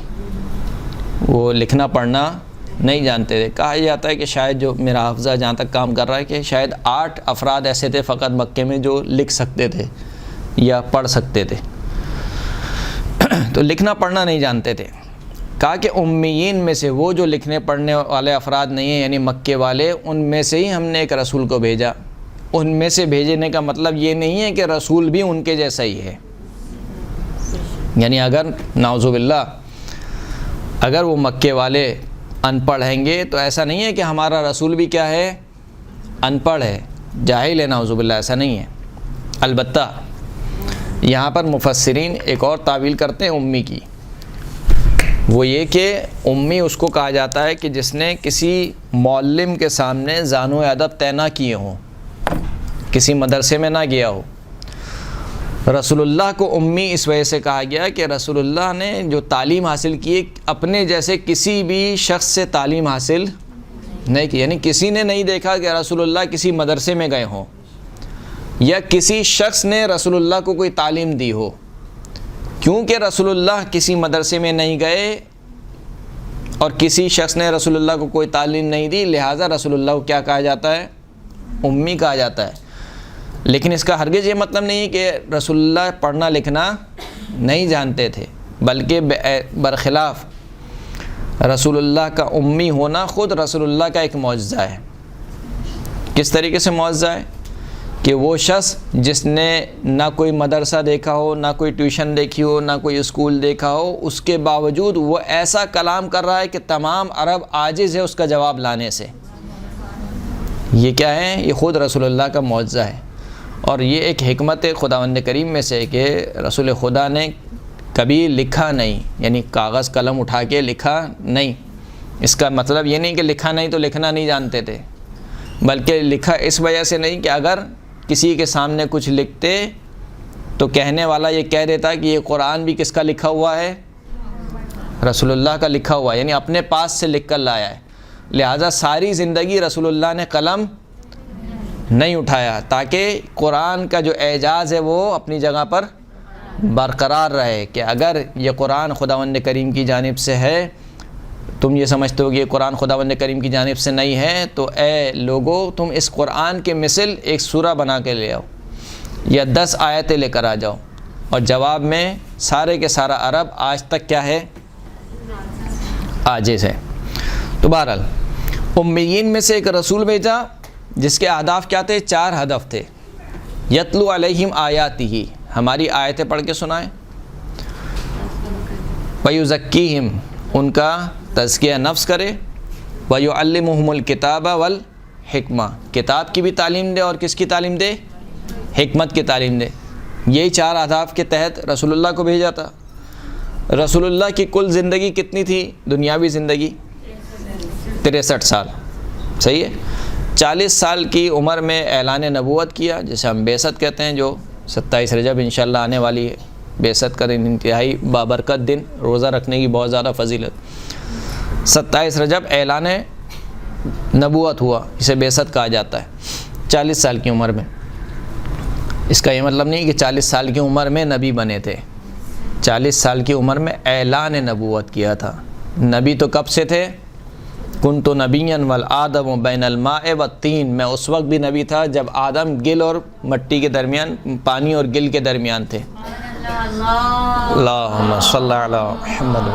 A: وہ لکھنا پڑھنا نہیں جانتے تھے۔ کہا جاتا ہے کہ شاید، جو میرا حافظہ جہاں تک کام کر رہا ہے، کہ شاید 8 افراد ایسے تھے فقط مکے میں جو لکھ سکتے تھے یا پڑھ سکتے تھے، تو لکھنا پڑھنا نہیں جانتے تھے۔ کہا کہ امیین میں سے وہ جو لکھنے پڑھنے والے افراد نہیں ہیں، یعنی مکے والے، ان میں سے ہی ہم نے ایک رسول کو بھیجا۔ ان میں سے بھیجنے کا مطلب یہ نہیں ہے کہ رسول بھی ان کے جیسا ہی ہے، یعنی اگر نعوذ باللہ اگر وہ مکے والے ان پڑھ ہیں گے تو ایسا نہیں ہے کہ ہمارا رسول بھی کیا ہے؟ ان پڑھ ہے، جاہل ہے، نعوذ باللہ، ایسا نہیں ہے۔ البتہ یہاں پر مفسرین ایک اور تعویل کرتے ہیں امی کی، وہ یہ کہ امی اس کو کہا جاتا ہے کہ جس نے کسی معلم کے سامنے زان و ادب طے نہ کیے ہوں، کسی مدرسے میں نہ گیا ہو۔ رسول اللہ کو امی اس وجہ سے کہا گیا کہ رسول اللہ نے جو تعلیم حاصل کی اپنے جیسے کسی بھی شخص سے تعلیم حاصل نہیں کی، یعنی کسی نے نہیں دیکھا کہ رسول اللہ کسی مدرسے میں گئے ہوں یا کسی شخص نے رسول اللہ کو کوئی تعلیم دی ہو۔ کیونکہ رسول اللہ کسی مدرسے میں نہیں گئے اور کسی شخص نے رسول اللہ کو کوئی تعلیم نہیں دی، لہٰذا رسول اللہ کو کیا کہا جاتا ہے؟ امی کہا جاتا ہے۔ لیکن اس کا ہرگز یہ مطلب نہیں ہے کہ رسول اللہ پڑھنا لکھنا نہیں جانتے تھے، بلکہ برخلاف رسول اللہ کا امی ہونا خود رسول اللہ کا ایک معجزہ ہے۔ کس طریقے سے معجزہ ہے؟ کہ وہ شخص جس نے نہ کوئی مدرسہ دیکھا ہو، نہ کوئی ٹیوشن دیکھی ہو، نہ کوئی اسکول دیکھا ہو، اس کے باوجود وہ ایسا کلام کر رہا ہے کہ تمام عرب عاجز ہے اس کا جواب لانے سے۔ یہ کیا ہے؟ یہ خود رسول اللہ کا معجزہ ہے، اور یہ ایک حکمت خداوند کریم میں سے کہ رسول خدا نے کبھی لکھا نہیں، یعنی کاغذ قلم اٹھا کے لکھا نہیں۔ اس کا مطلب یہ نہیں کہ لکھا نہیں تو لکھنا نہیں جانتے تھے، بلکہ لکھا اس وجہ سے نہیں کہ اگر کسی کے سامنے کچھ لکھتے تو کہنے والا یہ کہہ دیتا کہ یہ قرآن بھی کس کا لکھا ہوا ہے؟ رسول اللہ کا لکھا ہوا ہے، یعنی اپنے پاس سے لکھ کر لایا ہے۔ لہٰذا ساری زندگی رسول اللہ نے قلم نہیں اٹھایا تاکہ قرآن کا جو اعجاز ہے وہ اپنی جگہ پر برقرار رہے، کہ اگر یہ قرآن خداوند کریم کی جانب سے ہے، تم یہ سمجھتے ہو کہ یہ قرآن خداوند کریم کی جانب سے نہیں ہے، تو اے لوگو تم اس قرآن کے مثل ایک سورہ بنا کے لے آؤ یا 10 آیتیں لے کر آ جاؤ۔ اور جواب میں سارے کے سارا عرب آج تک کیا ہے؟ عاجز ہے۔ تو بہرحال امیین میں سے ایک رسول بھیجا جس کے اہداف کیا تھے؟ 4 ہدف تھے۔ یتلو علیہم آیاتہ، ہماری آیتیں پڑھ کے سنائیں، ویزکیہم، ان کا تزکیہ نفس کرے، ویعلمہم الکتاب والحکمہ، کتاب کی بھی تعلیم دے اور کس کی تعلیم دے؟ حکمت کی تعلیم دے۔ یہی 4 اہداف کے تحت رسول اللہ کو بھیجا تھا۔ رسول اللہ کی کل زندگی کتنی تھی؟ دنیاوی زندگی 63 سال، صحیح ہے۔ 40 سال کی عمر میں اعلان نبوت کیا، جسے ہم بعثت کہتے ہیں، جو 27 رجب انشاءاللہ آنے والی ہے۔ بعثت کا دن انتہائی بابرکت دن، روزہ رکھنے کی بہت زیادہ فضیلت۔ 27 رجب اعلان نبوت ہوا، اسے بعثت کہا جاتا ہے، 40 سال کی عمر میں۔ اس کا یہ مطلب نہیں کہ 40 سال کی عمر میں نبی بنے تھے، 40 سال کی عمر میں اعلان نبوت کیا تھا۔ نبی تو کب سے تھے؟ کنت نبیا والآدم بین الماء والطین، میں اس وقت بھی نبی تھا جب آدم گل اور مٹی کے درمیان، پانی اور گل کے درمیان تھے۔ اللہم صلی علی محمد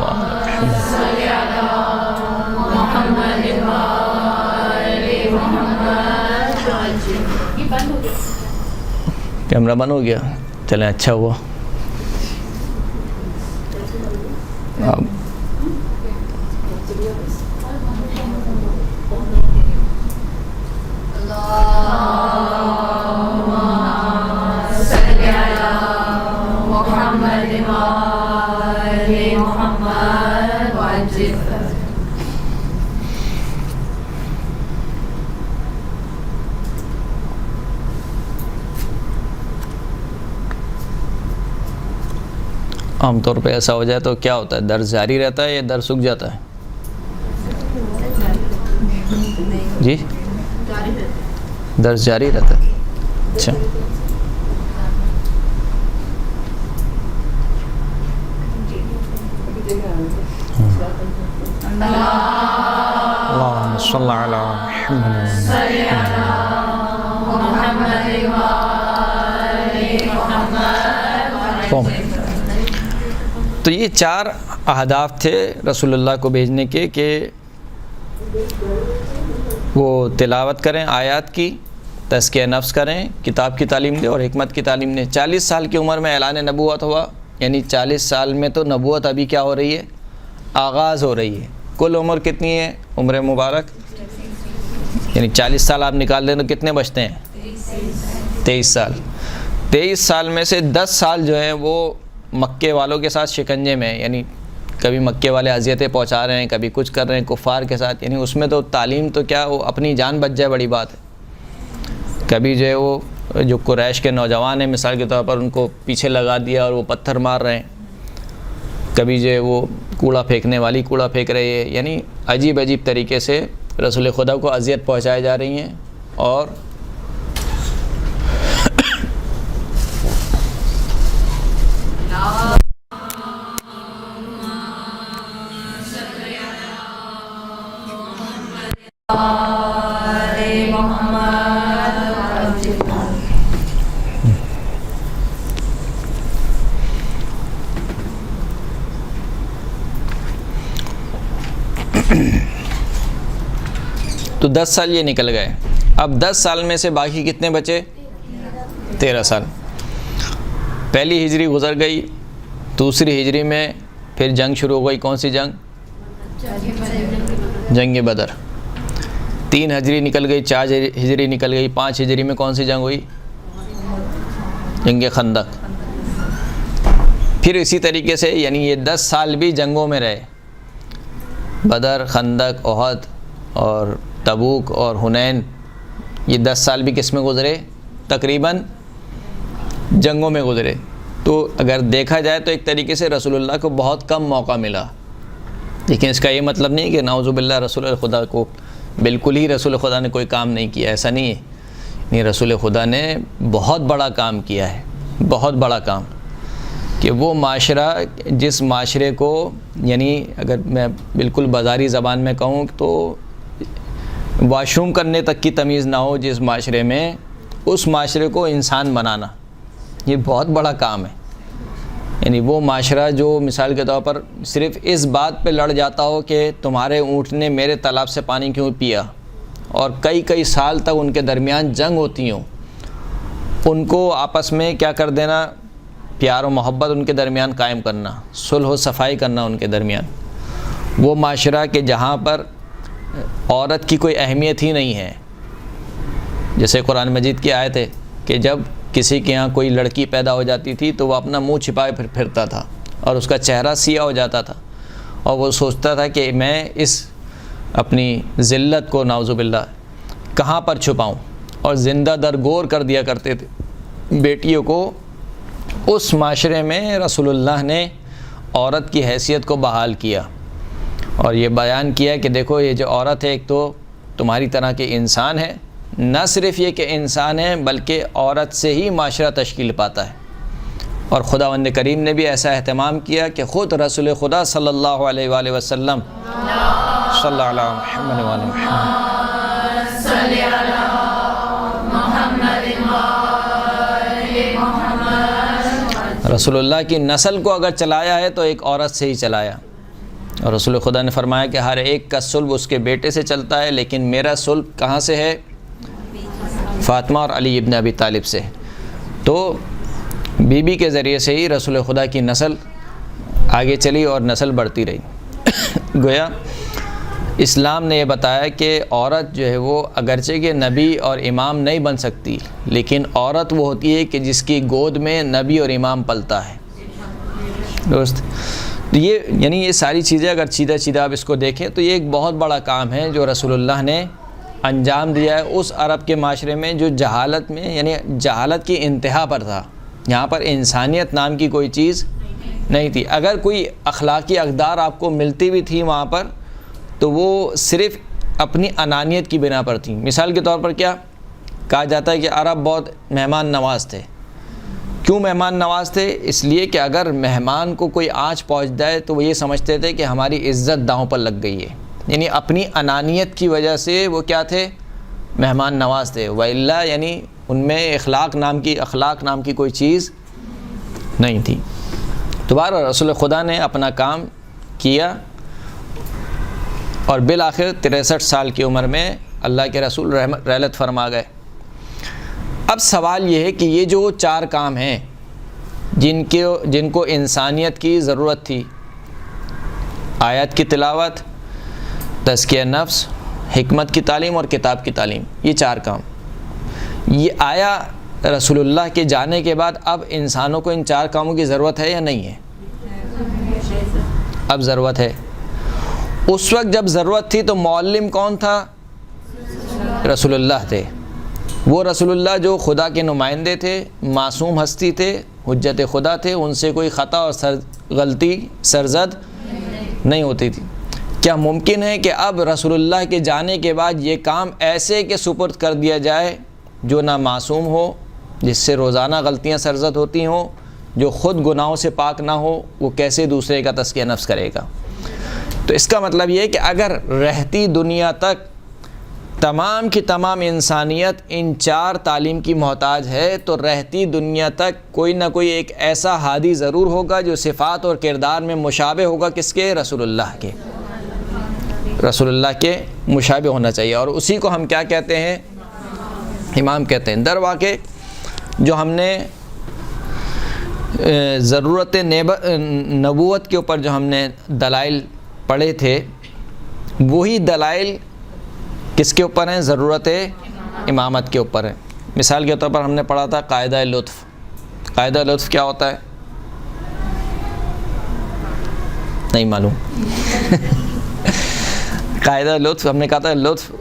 A: کیمرہ بند ہو گیا، چلیں اچھا ہوا۔
B: اللهم
A: عام طور پہ ایسا ہو جائے تو کیا ہوتا ہے؟ درس جاری رہتا ہے یا درس سوکھ جاتا ہے؟ جی درس جاری رہتا ہے. اچھا اللہم صل علی محمد. تو یہ 4 اہداف تھے رسول اللہ کو بھیجنے کے کہ وہ تلاوت کریں آیات کی، تزکیہ نفس کریں، کتاب کی تعلیم دیں اور حکمت کی تعلیم دیں. 40 سال کی عمر میں اعلان نبوت ہوا، یعنی 40 سال میں تو نبوت ابھی کیا ہو رہی ہے؟ آغاز ہو رہی ہے. کل عمر کتنی ہے عمر مبارک؟ یعنی 40 سال آپ نکال دیں تو کتنے بچتے ہیں؟ 23 سال. 23 سال میں سے 10 سال جو ہیں وہ مکے والوں کے ساتھ شکنجے میں، یعنی کبھی مکے والے اذیتیں پہنچا رہے ہیں، کبھی کچھ کر رہے ہیں کفار کے ساتھ، یعنی اس میں تو تعلیم تو کیا وہ اپنی جان بچ جائے بڑی بات ہے. کبھی جو ہے وہ جو قریش کے نوجوان ہیں مثال کے طور پر ان کو پیچھے لگا دیا اور وہ پتھر مار رہے ہیں، کبھی جو ہے وہ کوڑا پھینکنے والی کوڑا پھینک رہی ہے، یعنی عجیب عجیب طریقے سے رسول خدا کو اذیت پہنچائی جا رہی ہیں. اور تو 10 سال یہ نکل گئے. اب 10 سال میں سے باقی کتنے بچے؟ 13 سال. پہلی ہجری گزر گئی، دوسری ہجری میں پھر جنگ شروع ہو گئی. کون سی جنگ؟ جنگ بدر. 3 ہجری نکل گئی، 4 ہجری نکل گئی، 5 ہجری میں کون سی جنگ ہوئی؟ جنگ خندق. پھر اسی طریقے سے یعنی یہ 10 سال بھی جنگوں میں رہے. بدر، خندق، احد اور تبوک اور حنین، یہ 10 سال بھی کس میں گزرے؟ تقریباً جنگوں میں گزرے. تو اگر دیکھا جائے تو ایک طریقے سے رسول اللہ کو بہت کم موقع ملا. لیکن اس کا یہ مطلب نہیں کہ نعوذ باللہ رسول خدا کو بالکل ہی رسول خدا نے کوئی کام نہیں کیا، ایسا نہیں ہے. نہیں، رسول خدا نے بہت بڑا کام کیا ہے، بہت بڑا کام. کہ وہ معاشرہ جس معاشرے کو، یعنی اگر میں بالکل بازاری زبان میں کہوں تو واش روم کرنے تک کی تمیز نہ ہو جس معاشرے میں، اس معاشرے کو انسان بنانا یہ بہت بڑا کام ہے. یعنی وہ معاشرہ جو مثال کے طور پر صرف اس بات پہ لڑ جاتا ہو کہ تمہارے اونٹ نے میرے تالاب سے پانی کیوں پیا، اور کئی سال تک ان کے درمیان جنگ ہوتی ہوں، ان کو آپس میں کیا کر دینا، پیار و محبت ان کے درمیان قائم کرنا، صلح و صفائی کرنا ان کے درمیان. وہ معاشرہ کہ جہاں پر عورت کی کوئی اہمیت ہی نہیں ہے. جیسے قرآن مجید کی آیت ہے کہ جب کسی کے ہاں کوئی لڑکی پیدا ہو جاتی تھی تو وہ اپنا منہ چھپائے پھرتا تھا اور اس کا چہرہ سیاہ ہو جاتا تھا، اور وہ سوچتا تھا کہ میں اس اپنی ذلت کو نعوذ باللہ کہاں پر چھپاؤں، اور زندہ درگور کر دیا کرتے تھے بیٹیوں کو. اس معاشرے میں رسول اللہ نے عورت کی حیثیت کو بحال کیا اور یہ بیان کیا کہ دیکھو یہ جو عورت ہے ایک تو تمہاری طرح کے انسان ہے، نہ صرف یہ کہ انسان ہے بلکہ عورت سے ہی معاشرہ تشکیل پاتا ہے. اور خداوند کریم نے بھی ایسا اہتمام کیا کہ خود رسول خدا صلی اللہ علیہ وآلہ وسلم صلی اللہ علیہ محمد وآلہ محمد صلی علی محمد، رسول اللہ کی نسل کو اگر چلایا ہے تو ایک عورت سے ہی چلایا. اور رسول خدا نے فرمایا کہ ہر ایک کا صلب اس کے بیٹے سے چلتا ہے، لیکن میرا صلب کہاں سے ہے؟ فاطمہ اور علی ابن ابی طالب سے. تو بی بی کے ذریعے سے ہی رسول خدا کی نسل آگے چلی اور نسل بڑھتی رہی. گویا اسلام نے یہ بتایا کہ عورت جو ہے وہ اگرچہ کہ نبی اور امام نہیں بن سکتی، لیکن عورت وہ ہوتی ہے کہ جس کی گود میں نبی اور امام پلتا ہے. دوست یہ یعنی یہ ساری چیزیں اگر سیدھا آپ اس کو دیکھیں تو یہ ایک بہت بڑا کام ہے جو رسول اللہ نے انجام دیا ہے اس عرب کے معاشرے میں جو جہالت میں، یعنی جہالت کی انتہا پر تھا. یہاں پر انسانیت نام کی کوئی چیز نہیں تھی. اگر کوئی اخلاقی اقدار آپ کو ملتی بھی تھی وہاں پر تو وہ صرف اپنی انانیت کی بنا پر تھیں. مثال کے طور پر کیا کہا جاتا ہے کہ عرب بہت مہمان نواز تھے. کیوں مہمان نواز تھے؟ اس لیے کہ اگر مہمان کو کوئی آنچ پہنچ جائے تو وہ یہ سمجھتے تھے کہ ہماری عزت داؤں پر لگ گئی ہے. یعنی اپنی انانیت کی وجہ سے وہ کیا تھے؟ مہمان نواز تھے. وَإِلَّا یعنی ان میں اخلاق نام کی کوئی چیز نہیں تھی. دوبارہ رسول خدا نے اپنا کام کیا اور بالآخر 63 سال کی عمر میں اللہ کے رسول رحلت فرما گئے. اب سوال یہ ہے کہ یہ جو 4 کام ہیں جن کو انسانیت کی ضرورت تھی، آیات کی تلاوت، تزکیہ نفس، حکمت کی تعلیم اور کتاب کی تعلیم، یہ 4 کام، یہ آیا رسول اللہ کے جانے کے بعد اب انسانوں کو ان 4 کاموں کی ضرورت ہے یا نہیں ہے؟ اب ضرورت ہے. اس وقت جب ضرورت تھی تو معلم کون تھا؟ رسول اللہ تھے. وہ رسول اللہ جو خدا کے نمائندے تھے، معصوم ہستی تھے، حجت خدا تھے، ان سے کوئی خطا اور غلطی سرزد نہیں ہوتی تھی. کیا ممکن ہے کہ اب رسول اللہ کے جانے کے بعد یہ کام ایسے کہ سپرد کر دیا جائے جو نہ معصوم ہو، جس سے روزانہ غلطیاں سرزد ہوتی ہوں، جو خود گناہوں سے پاک نہ ہو، وہ کیسے دوسرے کا تزکیہ نفس کرے گا؟ تو اس کا مطلب یہ ہے کہ اگر رہتی دنیا تک تمام کی تمام انسانیت ان 4 تعلیم کی محتاج ہے تو رہتی دنیا تک کوئی نہ کوئی ایک ایسا ہادی ضرور ہوگا جو صفات اور کردار میں مشابہ ہوگا. کس کے؟ رسول اللہ کے. رسول اللہ کے مشابہ ہونا چاہیے، اور اسی کو ہم کیا کہتے ہیں؟ امام کہتے ہیں. در واقع جو ہم نے ضرورت نبوت کے اوپر جو ہم نے دلائل پڑھے تھے، وہی دلائل کس کے اوپر ہیں؟ ضرورت امامت کے اوپر ہیں. مثال کے طور پر ہم نے پڑھا تھا قاعدہ لطف. قاعدہ لطف کیا ہوتا ہے؟ نہیں معلوم. قاعدہ لطف ہم نے کہا تھا لطف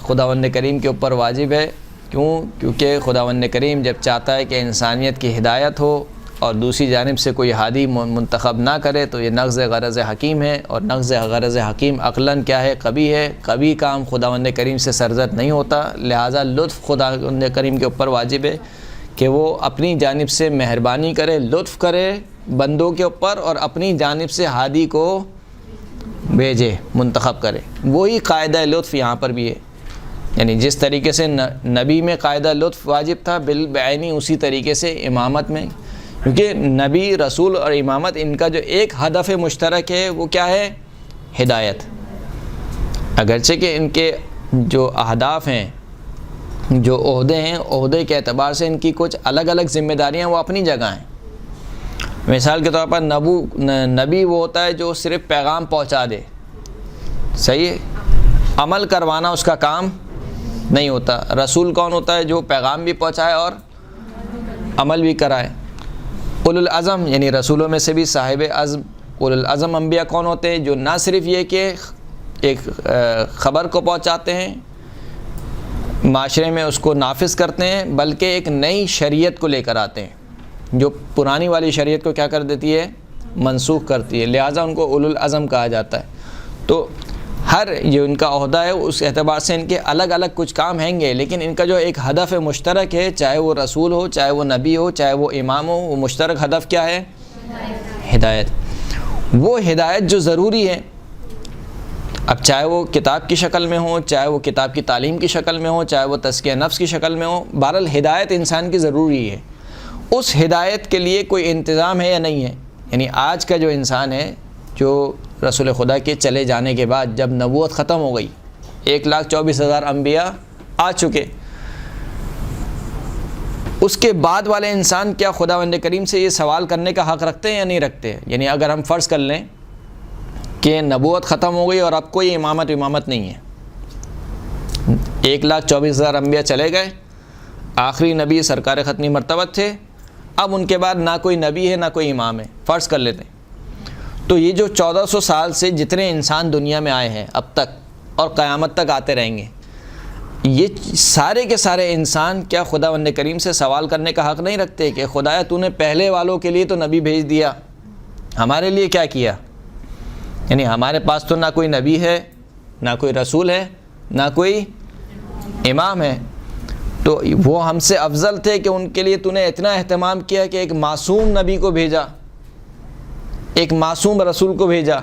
A: خداوند کریم کے اوپر واجب ہے. کیونکہ خداوند کریم جب چاہتا ہے کہ انسانیت کی ہدایت ہو اور دوسری جانب سے کوئی ہادی منتخب نہ کرے تو یہ نقض غرض حکیم ہے، اور نقض غرض حکیم عقلاً کیا ہے؟ کبھی ہے. کبھی کام خداوند کریم سے سرزد نہیں ہوتا، لہٰذا لطف خداوند کریم کے اوپر واجب ہے کہ وہ اپنی جانب سے مہربانی کرے، لطف کرے بندوں کے اوپر، اور اپنی جانب سے ہادی کو بھیجے، منتخب کرے. وہی قاعدہ لطف یہاں پر بھی ہے. یعنی جس طریقے سے نبی میں قاعدہ لطف واجب تھا بالبعینی، اسی طریقے سے امامت میں، کیونکہ نبی، رسول اور امامت ان کا جو ایک ہدف مشترک ہے وہ کیا ہے؟ ہدایت. اگرچہ کہ ان کے جو اہداف ہیں، جو عہدے ہیں، عہدے کے اعتبار سے ان کی کچھ الگ الگ ذمہ داریاں وہ اپنی جگہ ہیں. مثال کے طور پر نبی وہ ہوتا ہے جو صرف پیغام پہنچا دے، صحیح ہے، عمل کروانا اس کا کام نہیں ہوتا. رسول کون ہوتا ہے؟ جو پیغام بھی پہنچائے اور عمل بھی کرائے. اولو العزم یعنی رسولوں میں سے بھی صاحب عزم، اولو العزم انبیاء کون ہوتے ہیں؟ جو نہ صرف یہ کہ ایک خبر کو پہنچاتے ہیں، معاشرے میں اس کو نافذ کرتے ہیں، بلکہ ایک نئی شریعت کو لے کر آتے ہیں جو پرانی والی شریعت کو کیا کر دیتی ہے؟ منسوخ کرتی ہے. لہٰذا ان کو اولو العزم کہا جاتا ہے. تو ہر جو ان کا عہدہ ہے اس اعتبار سے ان کے الگ الگ کچھ کام ہیں گے، لیکن ان کا جو ایک ہدف مشترک ہے، چاہے وہ رسول ہو، چاہے وہ نبی ہو، چاہے وہ امام ہو، وہ مشترک ہدف کیا ہے؟ ہدایت. وہ ہدایت جو ضروری ہے، اب چاہے وہ کتاب کی شکل میں ہو، چاہے وہ کتاب کی تعلیم کی شکل میں ہو، چاہے وہ تزکیہ نفس کی شکل میں ہو، بہرحال ہدایت انسان کی ضروری ہے. اس ہدایت کے لیے کوئی انتظام ہے یا نہیں ہے؟ یعنی آج کا جو انسان ہے، جو رسول خدا کے چلے جانے کے بعد جب نبوت ختم ہو گئی، 1,24,000 انبیاء آ چکے، اس کے بعد والے انسان کیا خداوند کریم سے یہ سوال کرنے کا حق رکھتے ہیں یا نہیں رکھتے؟ یعنی اگر ہم فرض کر لیں کہ نبوت ختم ہو گئی اور اب کوئی امامت نہیں ہے، 1,24,000 انبیاء چلے گئے، آخری نبی سرکار ختمی مرتبت تھے، اب ان کے بعد نہ کوئی نبی ہے نہ کوئی امام ہے، فرض کر لیتے ہیں. تو یہ جو 1400 سال سے جتنے انسان دنیا میں آئے ہیں اب تک اور قیامت تک آتے رہیں گے، یہ سارے کے سارے انسان کیا خداوند کریم سے سوال کرنے کا حق نہیں رکھتے کہ خدایا تو نے پہلے والوں کے لیے تو نبی بھیج دیا، ہمارے لیے کیا کیا؟ یعنی ہمارے پاس تو نہ کوئی نبی ہے، نہ کوئی رسول ہے، نہ کوئی امام ہے، تو وہ ہم سے افضل تھے کہ ان کے لیے تو نے اتنا اہتمام کیا کہ ایک معصوم نبی کو بھیجا، ایک معصوم رسول کو بھیجا،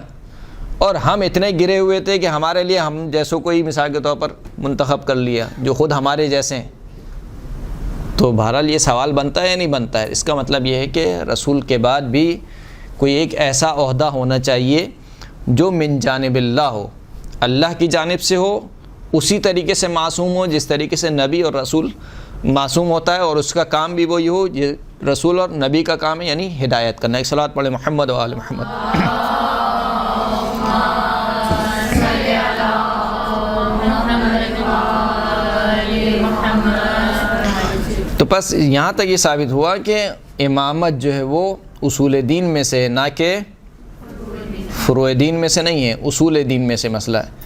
A: اور ہم اتنے گرے ہوئے تھے کہ ہمارے لیے ہم جیسوں کوئی مثال کے طور پر منتخب کر لیا جو خود ہمارے جیسے ہیں۔ تو بہرحال یہ سوال بنتا ہے یا نہیں بنتا ہے؟ اس کا مطلب یہ ہے کہ رسول کے بعد بھی کوئی ایک ایسا عہدہ ہونا چاہیے جو من جانب اللہ ہو، اللہ کی جانب سے ہو، اسی طریقے سے معصوم ہو جس طریقے سے نبی اور رسول معصوم ہوتا ہے، اور اس کا کام بھی وہی ہو یہ رسول اور نبی کا کام ہے، یعنی ہدایت کرنا۔ ایک صلوات پڑھے محمد و آل محمد۔ تو بس یہاں تک یہ ثابت ہوا کہ امامت جو ہے وہ اصول دین میں سے، نہ کہ فروع دین میں سے نہیں ہے، اصول دین میں سے مسئلہ ہے۔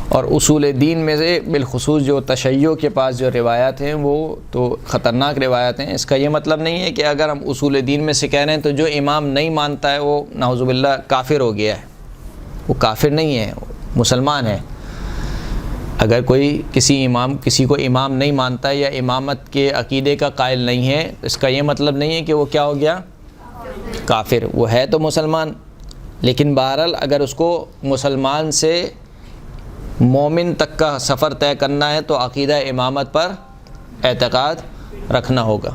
A: اور اصول دین میں سے بالخصوص جو تشیع کے پاس جو روایات ہیں وہ تو خطرناک روایات ہیں۔ اس کا یہ مطلب نہیں ہے کہ اگر ہم اصول دین میں سے کہہ رہے ہیں تو جو امام نہیں مانتا ہے وہ نعوذ باللہ کافر ہو گیا ہے۔ وہ کافر نہیں ہے، مسلمان ہے۔ اگر کوئی کسی کو امام نہیں مانتا ہے یا امامت کے عقیدے کا قائل نہیں ہے، اس کا یہ مطلب نہیں ہے کہ وہ کیا ہو گیا؟ کافر۔ وہ ہے تو مسلمان، لیکن بہرحال اگر اس کو مسلمان سے مومن تک کا سفر طے کرنا ہے تو عقیدہ امامت پر اعتقاد رکھنا ہوگا۔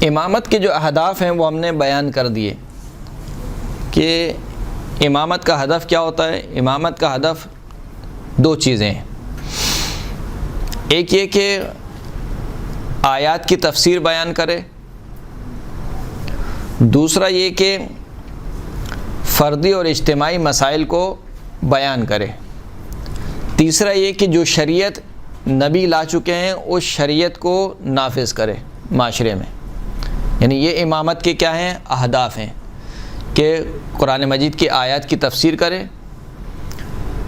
A: امامت کے جو اہداف ہیں وہ ہم نے بیان کر دیے کہ امامت کا ہدف کیا ہوتا ہے۔ امامت کا ہدف دو چیزیں ہیں، ایک یہ کہ آیات کی تفسیر بیان کرے، دوسرا یہ کہ فردی اور اجتماعی مسائل کو بیان کرے، تیسرا یہ کہ جو شریعت نبی لا چکے ہیں اس شریعت کو نافذ کرے معاشرے میں۔ یعنی یہ امامت کے کیا ہیں؟ اہداف ہیں کہ قرآن مجید کی آیات کی تفسیر کرے،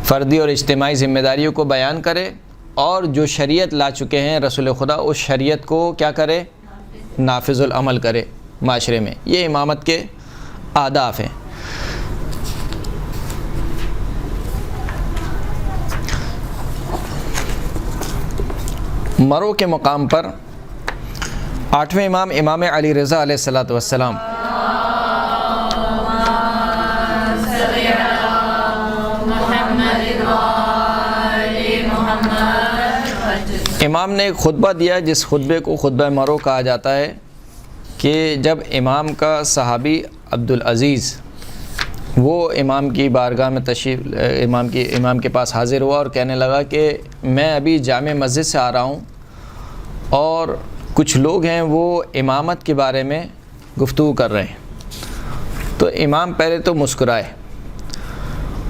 A: فردی اور اجتماعی ذمہ داریوں کو بیان کرے، اور جو شریعت لا چکے ہیں رسول خدا اس شریعت کو کیا کرے؟ نافذ العمل کرے معاشرے میں۔ یہ امامت کے اہداف ہیں۔ مرو کے مقام پر 8ویں امام امام علی رضا علیہ الصلوۃ والسلام امام نے ایک خطبہ دیا جس خطبے کو خطبہ مرو کہا جاتا ہے، کہ جب امام کا صحابی عبدالعزیز وہ امام کی بارگاہ میں امام کے پاس حاضر ہوا اور کہنے لگا کہ میں ابھی جامع مسجد سے آ رہا ہوں اور کچھ لوگ ہیں وہ امامت کے بارے میں گفتگو کر رہے ہیں۔ تو امام پہلے تو مسکرائے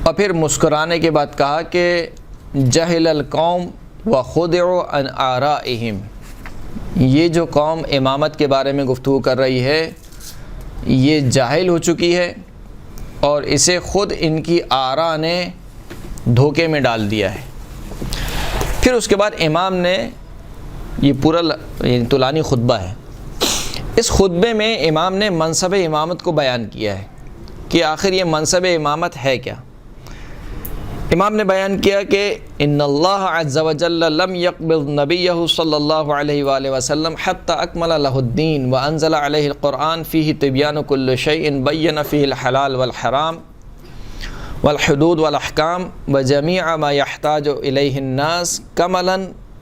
A: اور پھر مسکرانے کے بعد کہا کہ جہل القوم وخدعوا عن آرائہم، یہ جو قوم امامت کے بارے میں گفتگو کر رہی ہے یہ جاہل ہو چکی ہے اور اسے خود ان کی آراء نے دھوکے میں ڈال دیا ہے۔ پھر اس کے بعد امام نے یہ پورا طولانی خطبہ ہے، اس خطبے میں امام نے منصب امامت کو بیان کیا ہے کہ آخر یہ منصب امامت ہے کیا۔ امام نے بیان کیا کہ ان اللہ عز وجل لم يقبض نبیہ صلی اللہ علیہ وآلہ وسلم حتی اکمل له الدین وانزل علیہ القرآن فیہ تبیان کل شیء بین فیہ الحلال والحرام والحدود والاحکام وجمیع ما يحتاج الیہ الناس کملا،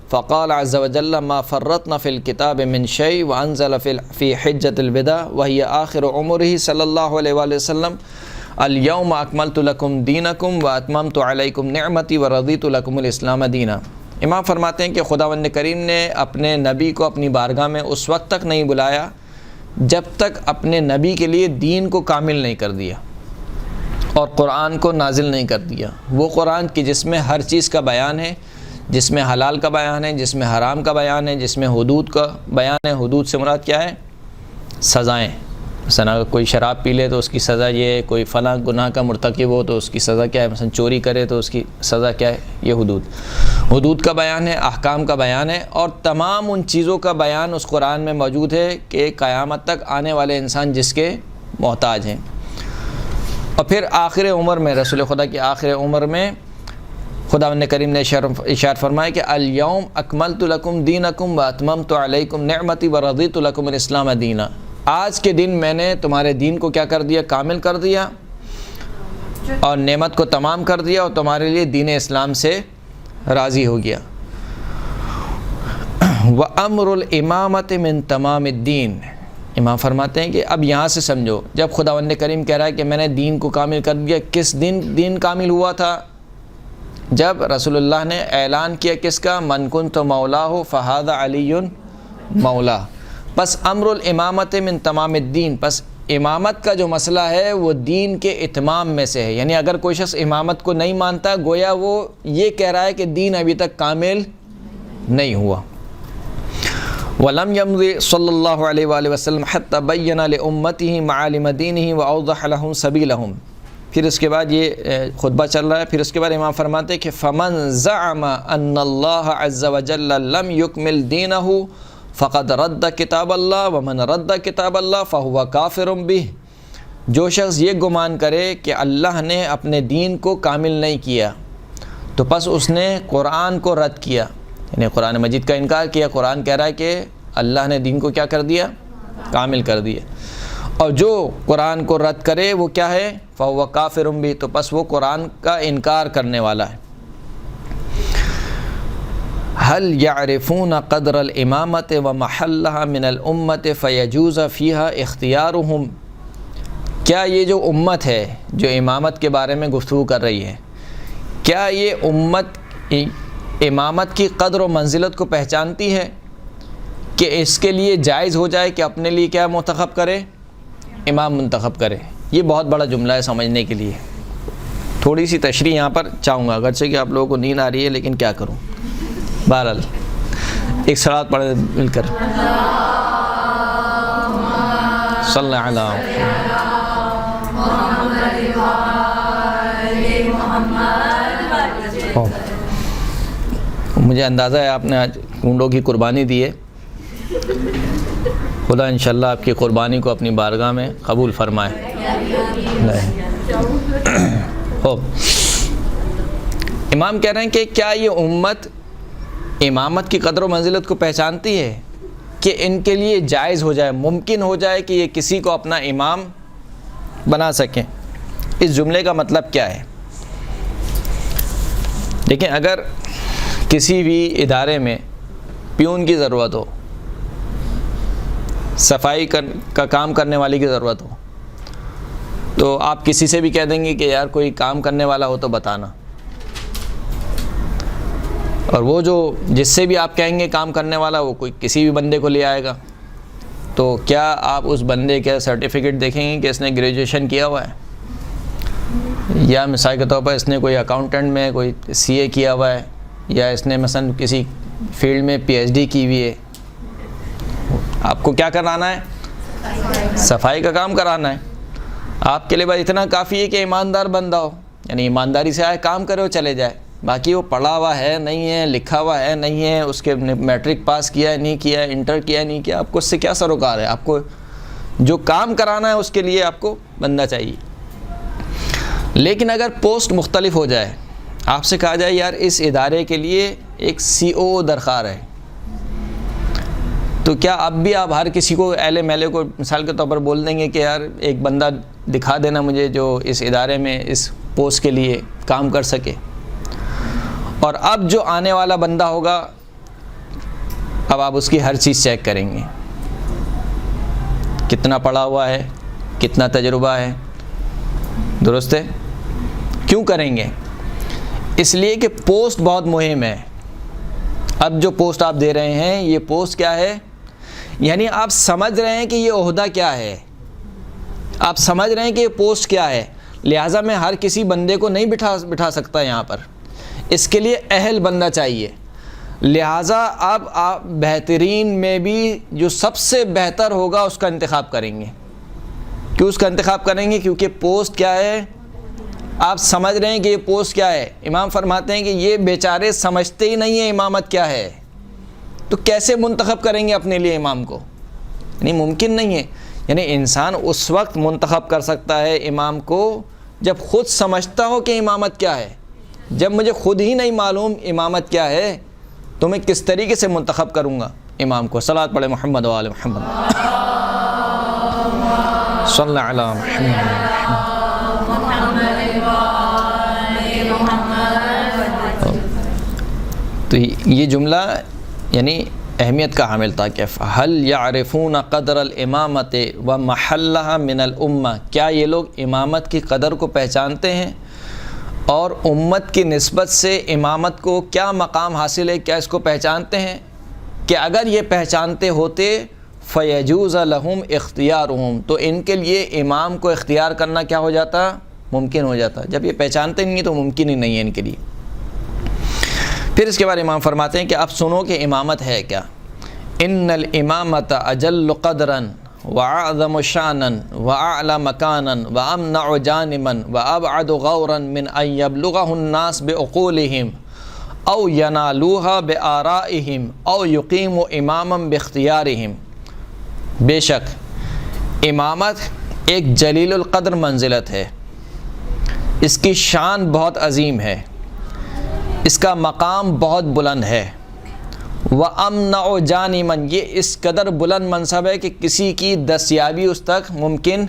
A: فقال عز وجل ما فرطنا فی الکتاب من شیء وانزل فی حجۃ الوداع وہی آخر عمرہ صلی اللہ علیہ وآلہ وسلم الیوم اکملت لکم دینکم واتممت علیکم نعمتی ورضیت لکم الاسلام دینا۔ امام فرماتے ہیں کہ خداوند کریم نے اپنے نبی کو اپنی بارگاہ میں اس وقت تک نہیں بلایا جب تک اپنے نبی کے لیے دین کو کامل نہیں کر دیا اور قرآن کو نازل نہیں کر دیا۔ وہ قرآن کی جس میں ہر چیز کا بیان ہے، جس میں حلال کا بیان ہے، جس میں حرام کا بیان ہے، جس میں حدود کا بیان ہے۔ حدود سے مراد کیا ہے؟ سزائیں، مثلا اگر کوئی شراب پی لے تو اس کی سزا یہ ہے، کوئی فلاں گناہ کا مرتکب ہو تو اس کی سزا کیا ہے، مثلا چوری کرے تو اس کی سزا کیا ہے، یہ حدود کا بیان ہے، احکام کا بیان ہے، اور تمام ان چیزوں کا بیان اس قرآن میں موجود ہے کہ قیامت تک آنے والے انسان جس کے محتاج ہیں۔ اور پھر آخر عمر میں، رسول خدا کی آخر عمر میں خداوند کریم نے ارشاد فرمایا کہ الیوم اکملت لکم دینکم واتممت علیکم نعمتی ورضیت لکم الاسلام دینا، آج کے دن میں نے تمہارے دین کو کیا کر دیا، کامل کر دیا، اور نعمت کو تمام کر دیا، اور تمہارے لیے دین اسلام سے راضی ہو گیا۔ وَأَمْرُ الْإِمَامَةِ مِن تَمَامِ الدِّينِ، امام فرماتے ہیں کہ اب یہاں سے سمجھو، جب خداوند کریم کہہ رہا ہے کہ میں نے دین کو کامل کر دیا، کس دین کامل ہوا تھا؟ جب رسول اللہ نے اعلان کیا کس کا، من کنت مولاہ فہذا علی مولا۔ پس امر الامامت من تمام الدین، پس امامت کا جو مسئلہ ہے وہ دین کے اتمام میں سے ہے، یعنی اگر کوئی شخص امامت کو نہیں مانتا گویا وہ یہ کہہ رہا ہے کہ دین ابھی تک کامل نہیں ہوا۔ وَلَمْ يَمْضِ صلی اللہ علیہ وآلہ وسلم حَتَّى بَيَّنَ لِأُمَّتِهِ مَعَالِمَ دِينِهِ وَأَوْضَحَ لَهُمْ سَبِيلَهُمْ۔ پھر اس کے بعد یہ خطبہ چل رہا ہے، پھر اس کے بعد امام فرماتے ہیں کہ فَمَنْ زَعَمَ أَنَّ اللَّهَ عَزَّ وَجَلَّ لَمْ يُكْمِلْ دِينَهُ فقد رد کتاب اللہ ومن رد کتاب اللہ فہو کافر بہ، جو شخص یہ گمان کرے کہ اللہ نے اپنے دین کو کامل نہیں کیا تو پس اس نے قرآن کو رد کیا، یعنی قرآن مجید کا انکار کیا۔ قرآن کہہ رہا ہے کہ اللہ نے دین کو کیا کر دیا، کامل کر دیا، اور جو قرآن کو رد کرے وہ کیا ہے، فہو کافر بہ، تو پس وہ قرآن کا انکار کرنے والا ہے۔ هل يعرفون قدر الامامت ومحلها من الامت فيجوز فيها اختیارهم، کیا یہ جو امت ہے جو امامت کے بارے میں گفتگو کر رہی ہے، کیا یہ امت امامت کی قدر و منزلت کو پہچانتی ہے کہ اس کے لیے جائز ہو جائے کہ اپنے لیے کیا منتخب کرے، امام منتخب کرے؟ یہ بہت بڑا جملہ ہے سمجھنے کے لیے، تھوڑی سی تشریح یہاں پر چاہوں گا، اگرچہ کہ آپ لوگوں کو نیند آ رہی ہے لیکن کیا کروں۔ بہرحال ایک صلوات پڑھیں مل کر، صلی اللہ علیہ وسلم۔ مجھے اندازہ ہے آپ نے آج اونٹوں کی قربانی دی ہے، خدا انشاءاللہ آپ کی قربانی کو اپنی بارگاہ میں قبول فرمائے۔ امام کہہ رہے ہیں کہ کیا یہ امت امامت کی قدر و منزلت کو پہچانتی ہے کہ ان کے لیے جائز ہو جائے، ممکن ہو جائے کہ یہ کسی کو اپنا امام بنا سکیں؟ اس جملے کا مطلب کیا ہے؟ دیکھیں، اگر کسی بھی ادارے میں پیون کی ضرورت ہو، صفائی کا کام کرنے والی کی ضرورت ہو، تو آپ کسی سے بھی کہہ دیں گے کہ یار کوئی کام کرنے والا ہو تو بتانا، اور وہ جو جس سے بھی آپ کہیں گے کام کرنے والا، وہ کوئی کسی بھی بندے کو لے آئے گا، تو کیا آپ اس بندے کا سرٹیفکیٹ دیکھیں گے کہ اس نے گریجویشن کیا ہوا ہے، یا مثال کے طور پر اس نے کوئی اکاؤنٹنٹ میں کوئی سی اے کیا ہوا ہے، یا اس نے مثلا کسی فیلڈ میں پی ایچ ڈی کی ہوئی ہے؟ آپ کو کیا کرانا ہے؟ صفائی کا کام کرانا ہے۔ آپ کے لیے بس اتنا کافی ہے کہ ایماندار بندہ ہو، یعنی ایمانداری سے آئے کام کرے اور چلے جائے، باقی وہ پڑھا ہوا ہے نہیں ہے، لکھا ہوا ہے نہیں ہے، اس کے میٹرک پاس کیا ہے نہیں کیا ہے، انٹر کیا ہے نہیں کیا، آپ کو اس سے کیا سروکار ہے؟ آپ کو جو کام کرانا ہے اس کے لیے آپ کو بندہ چاہیے۔ لیکن اگر پوسٹ مختلف ہو جائے، آپ سے کہا جائے یار اس ادارے کے لیے ایک سی او درکار ہے، تو کیا اب بھی آپ ہر کسی کو اہل میلے کو مثال کے طور پر بول دیں گے کہ یار ایک بندہ دکھا دینا مجھے جو اس ادارے میں اس پوسٹ کے لیے کام کر سکے؟ اور اب جو آنے والا بندہ ہوگا، اب آپ اس کی ہر چیز چیک کریں گے، کتنا پڑھا ہوا ہے، کتنا تجربہ ہے، درست ہے؟ کیوں کریں گے؟ اس لیے کہ پوسٹ بہت مہم ہے۔ اب جو پوسٹ آپ دے رہے ہیں یہ پوسٹ کیا ہے، یعنی آپ سمجھ رہے ہیں کہ یہ عہدہ کیا ہے، آپ سمجھ رہے ہیں کہ یہ پوسٹ کیا ہے، لہٰذا میں ہر کسی بندے کو نہیں بٹھا سکتا یہاں پر، اس کے لیے اہل بندہ چاہیے، لہٰذا اب آپ بہترین میں بھی جو سب سے بہتر ہوگا اس کا انتخاب کریں گے۔ کیوں اس کا انتخاب کریں گے؟ کیونکہ پوسٹ کیا ہے؟ آپ سمجھ رہے ہیں کہ یہ پوسٹ کیا ہے؟ امام فرماتے ہیں کہ یہ بیچارے سمجھتے ہی نہیں ہیں امامت کیا ہے، تو کیسے منتخب کریں گے اپنے لیے امام کو؟ یعنی ممکن نہیں ہے۔ یعنی انسان اس وقت منتخب کر سکتا ہے امام کو جب خود سمجھتا ہو کہ امامت کیا ہے۔ جب مجھے خود ہی نہیں معلوم امامت کیا ہے تو میں کس طریقے سے منتخب کروں گا امام کو؟ صلوات پڑھے محمد و آل محمد، صلی اللہ علیہ محمد۔ تو یہ جملہ یعنی اہمیت کا حامل تھا کہ هل يعرفون قدر الامامت ومحلها من الامہ، کیا یہ لوگ امامت کی قدر کو پہچانتے ہیں اور امت کی نسبت سے امامت کو کیا مقام حاصل ہے، کیا اس کو پہچانتے ہیں؟ کہ اگر یہ پہچانتے ہوتے فیجوز لہم اختیارہم، تو ان کے لیے امام کو اختیار کرنا کیا ہو جاتا؟ ممکن ہو جاتا۔ جب یہ پہچانتے نہیں تو ممکن ہی نہیں ہے ان کے لیے۔ پھر اس کے بعد امام فرماتے ہیں کہ اب سنو کہ امامت ہے کیا۔ ان الامامت اجل قدرا واعظم شانا واعلی مکانا وامنع جانبا وابعد غورا من ان یبلغہ الناس بعقولہم او ینالوها بآرائہم او یقیموا اماما باختیارہم۔ بے شک امامت ایک جلیل القدر منزلت ہے، اس کی شان بہت عظیم ہے، اس کا مقام بہت بلند ہے۔ وَأَمْنَعُ جَانِمًا، یہ اس قدر بلند منصب ہے کہ کسی کی دستیابی اس تک ممکن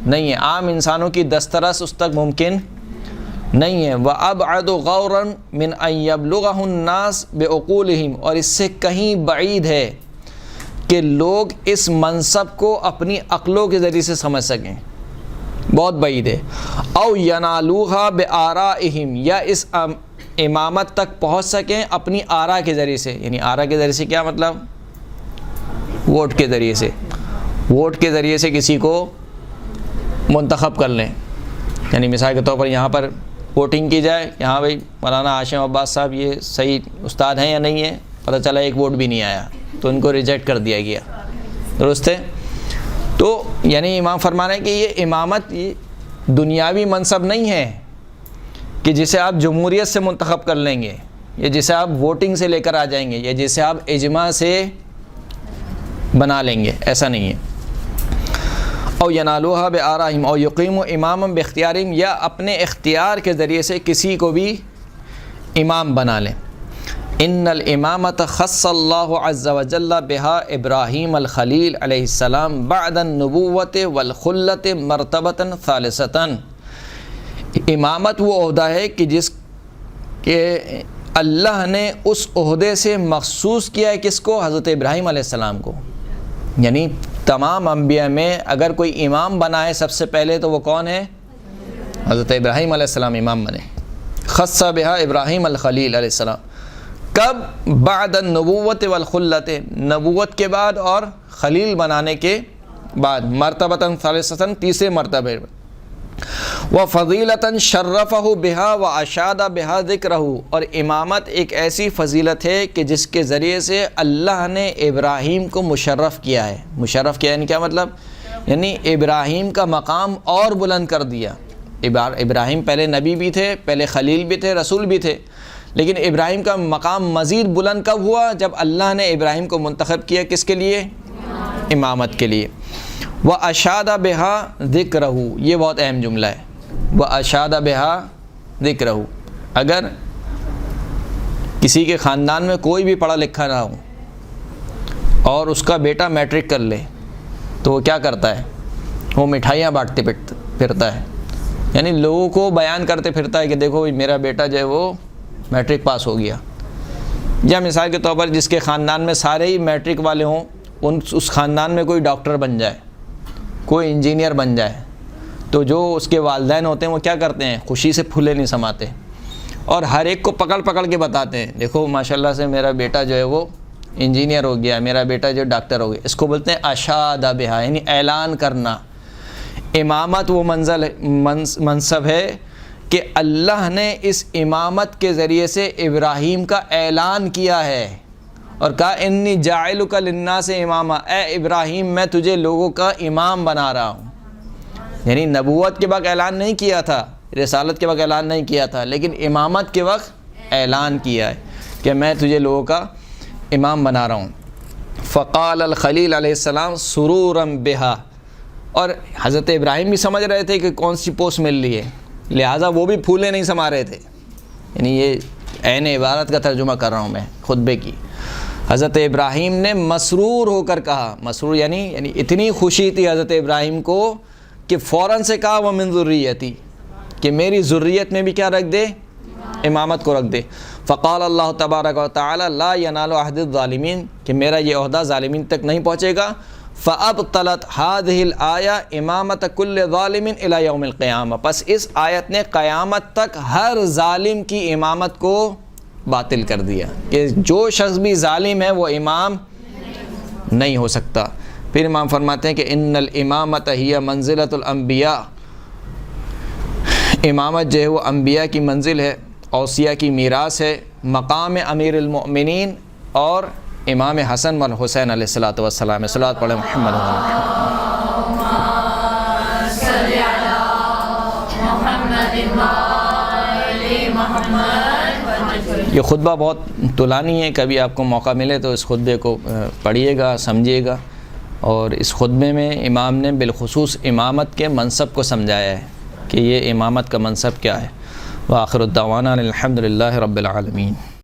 A: نہیں ہے، عام انسانوں کی دسترس اس تک ممکن نہیں ہے۔ وَأَبْعَدُ غَوْرًا مِنْ أَنْ يَبْلُغَهُ النَّاسُ بِعُقُولِهِمْ، اور اس سے کہیں بعید ہے کہ لوگ اس منصب کو اپنی عقلوں کے ذریعے سے سمجھ سکیں، بہت بعید ہے۔ او ینالوها بآرائہم، یا اس امامت تک پہنچ سکیں اپنی آرا کے ذریعے سے۔ یعنی آرا کے ذریعے سے کیا مطلب؟ ووٹ کے ذریعے سے، ووٹ کے ذریعے سے کسی کو منتخب کر لیں۔ یعنی مثال کے طور پر یہاں پر ووٹنگ کی جائے، یہاں بھائی مولانا ہاشم عباس صاحب یہ صحیح استاد ہیں یا نہیں ہے، پتہ چلا ایک ووٹ بھی نہیں آیا تو ان کو ریجیکٹ کر دیا گیا، درست ہے؟ تو یعنی امام فرما رہے ہیں کہ یہ امامت یہ دنیاوی منصب نہیں ہے کہ جسے آپ جمہوریت سے منتخب کر لیں گے، یا جسے آپ ووٹنگ سے لے کر آ جائیں گے، یا جسے آپ اجماع سے بنا لیں گے، ایسا نہیں ہے۔ او ینالوها بآرائہم او یقیموا اماما باختیارہم، یا اپنے اختیار کے ذریعے سے کسی کو بھی امام بنا لیں۔ ان الامامت خص اللہ عز وجل بها ابراہیم الخلیل علیہ السلام بعد النبوۃ والخلۃ مرتبۃ ثالثۃ۔ امامت وہ عہدہ ہے کہ جس کہ اللہ نے اس عہدے سے مخصوص کیا ہے، کس کو؟ حضرت ابراہیم علیہ السلام کو۔ یعنی تمام انبیاء میں اگر کوئی امام بنا ہے سب سے پہلے تو وہ کون ہے؟ حضرت ابراہیم علیہ السلام امام بنے۔ خص بہا ابراہیم الخلیل علیہ السلام، کب؟ بعد النبوۃ والخلۃ، نبوت کے بعد اور خلیل بنانے کے بعد، مرتبۃ ثالثۃ، تیسرے مرتبے۔ وفضیلۃ شرفہ بہا واشاد بہا ذکرہ، اور امامت ایک ایسی فضیلت ہے کہ جس کے ذریعے سے اللہ نے ابراہیم کو مشرف کیا ہے۔ مشرف کیا یعنی کیا مطلب؟ یعنی ابراہیم کا مقام اور بلند کر دیا۔ ابراہیم پہلے نبی بھی تھے، پہلے خلیل بھی تھے، رسول بھی تھے، لیکن ابراہیم کا مقام مزید بلند کب ہوا؟ جب اللہ نے ابراہیم کو منتخب کیا، کس کے لیے؟ امامت کے لیے۔ وَأَشَادَ بِهَا ذِكْرَهُ، یہ بہت اہم جملہ ہے۔ وَأَشَادَ بِهَا ذِكْرَهُ، اگر کسی کے خاندان میں کوئی بھی پڑھا لکھا نہ ہو اور اس کا بیٹا میٹرک کر لے تو وہ کیا کرتا ہے؟ وہ مٹھائیاں بانٹتے پھرتا ہے، یعنی لوگوں کو بیان کرتے پھرتا ہے کہ دیکھو میرا بیٹا جو ہے وہ میٹرک پاس ہو گیا۔ یا مثال کے طور پر جس کے خاندان میں سارے ہی میٹرک والے ہوں، اس خاندان میں کوئی ڈاکٹر بن جائے، کوئی انجینئر بن جائے، تو جو اس کے والدین ہوتے ہیں وہ کیا کرتے ہیں؟ خوشی سے پھولے نہیں سماتے اور ہر ایک کو پکڑ پکڑ کے بتاتے ہیں، دیکھو ماشاءاللہ سے میرا بیٹا جو ہے وہ انجینئر ہو گیا، میرا بیٹا جو ڈاکٹر ہو گیا۔ اس کو بولتے ہیں اشادہ بہا، یعنی اعلان کرنا۔ امامت وہ منصب ہے کہ اللہ نے اس امامت کے ذریعے سے ابراہیم کا اعلان کیا ہے اور کہا انی جاعلک للناس اماما، اے ابراہیم میں تجھے لوگوں کا امام بنا رہا ہوں۔ یعنی نبوت کے وقت اعلان نہیں کیا تھا، رسالت کے وقت اعلان نہیں کیا تھا، لیکن امامت کے وقت اعلان کیا ہے کہ میں تجھے لوگوں کا امام بنا رہا ہوں۔ فقال الخلیل علیہ السلام سرورا بہا، اور حضرت ابراہیم بھی سمجھ رہے تھے کہ کون سی پوسٹ مل رہی ہے، لہٰذا وہ بھی پھولے نہیں سما رہے تھے۔ یعنی یہ عین عبارت کا ترجمہ کر رہا ہوں میں خطبے کی۔ حضرت ابراہیم نے مسرور ہو کر کہا، مسرور یعنی اتنی خوشی تھی حضرت ابراہیم کو کہ فوراً سے کہا ومن ذریتی، کہ میری ذریت میں بھی کیا رکھ دے، امامت کو رکھ دے۔ فقال اللہ تبارک و تعالی لا ینال عہد الظالمین، کہ میرا یہ عہدہ ظالمین تک نہیں پہنچے گا۔ فابطلت هذه الآیہ امامت کل ظالم الی یوم القیامہ، پس اس آیت نے قیامت تک ہر ظالم کی امامت کو باطل کر دیا کہ جو شخص بھی ظالم ہے وہ امام نہیں ہو سکتا۔ پھر امام فرماتے ہیں کہ ان الامامت ہی منزلۃ الانبیاء، امامت جو ہے وہ انبیاء کی منزل ہے، اوصیاء کی میراث ہے، مقام امیر المؤمنین اور امام حسن و حسین علیہ الصلوۃ والسلام۔ صلوات پڑھیں محمد یہ خطبہ بہت طولانی ہے، کبھی آپ کو موقع ملے تو اس خطبے کو پڑھیے گا، سمجھیے گا، اور اس خطبے میں امام نے بالخصوص امامت کے منصب کو سمجھایا ہے کہ یہ امامت کا منصب کیا ہے۔ وآخر الدعوانا الحمد للہ رب العالمین۔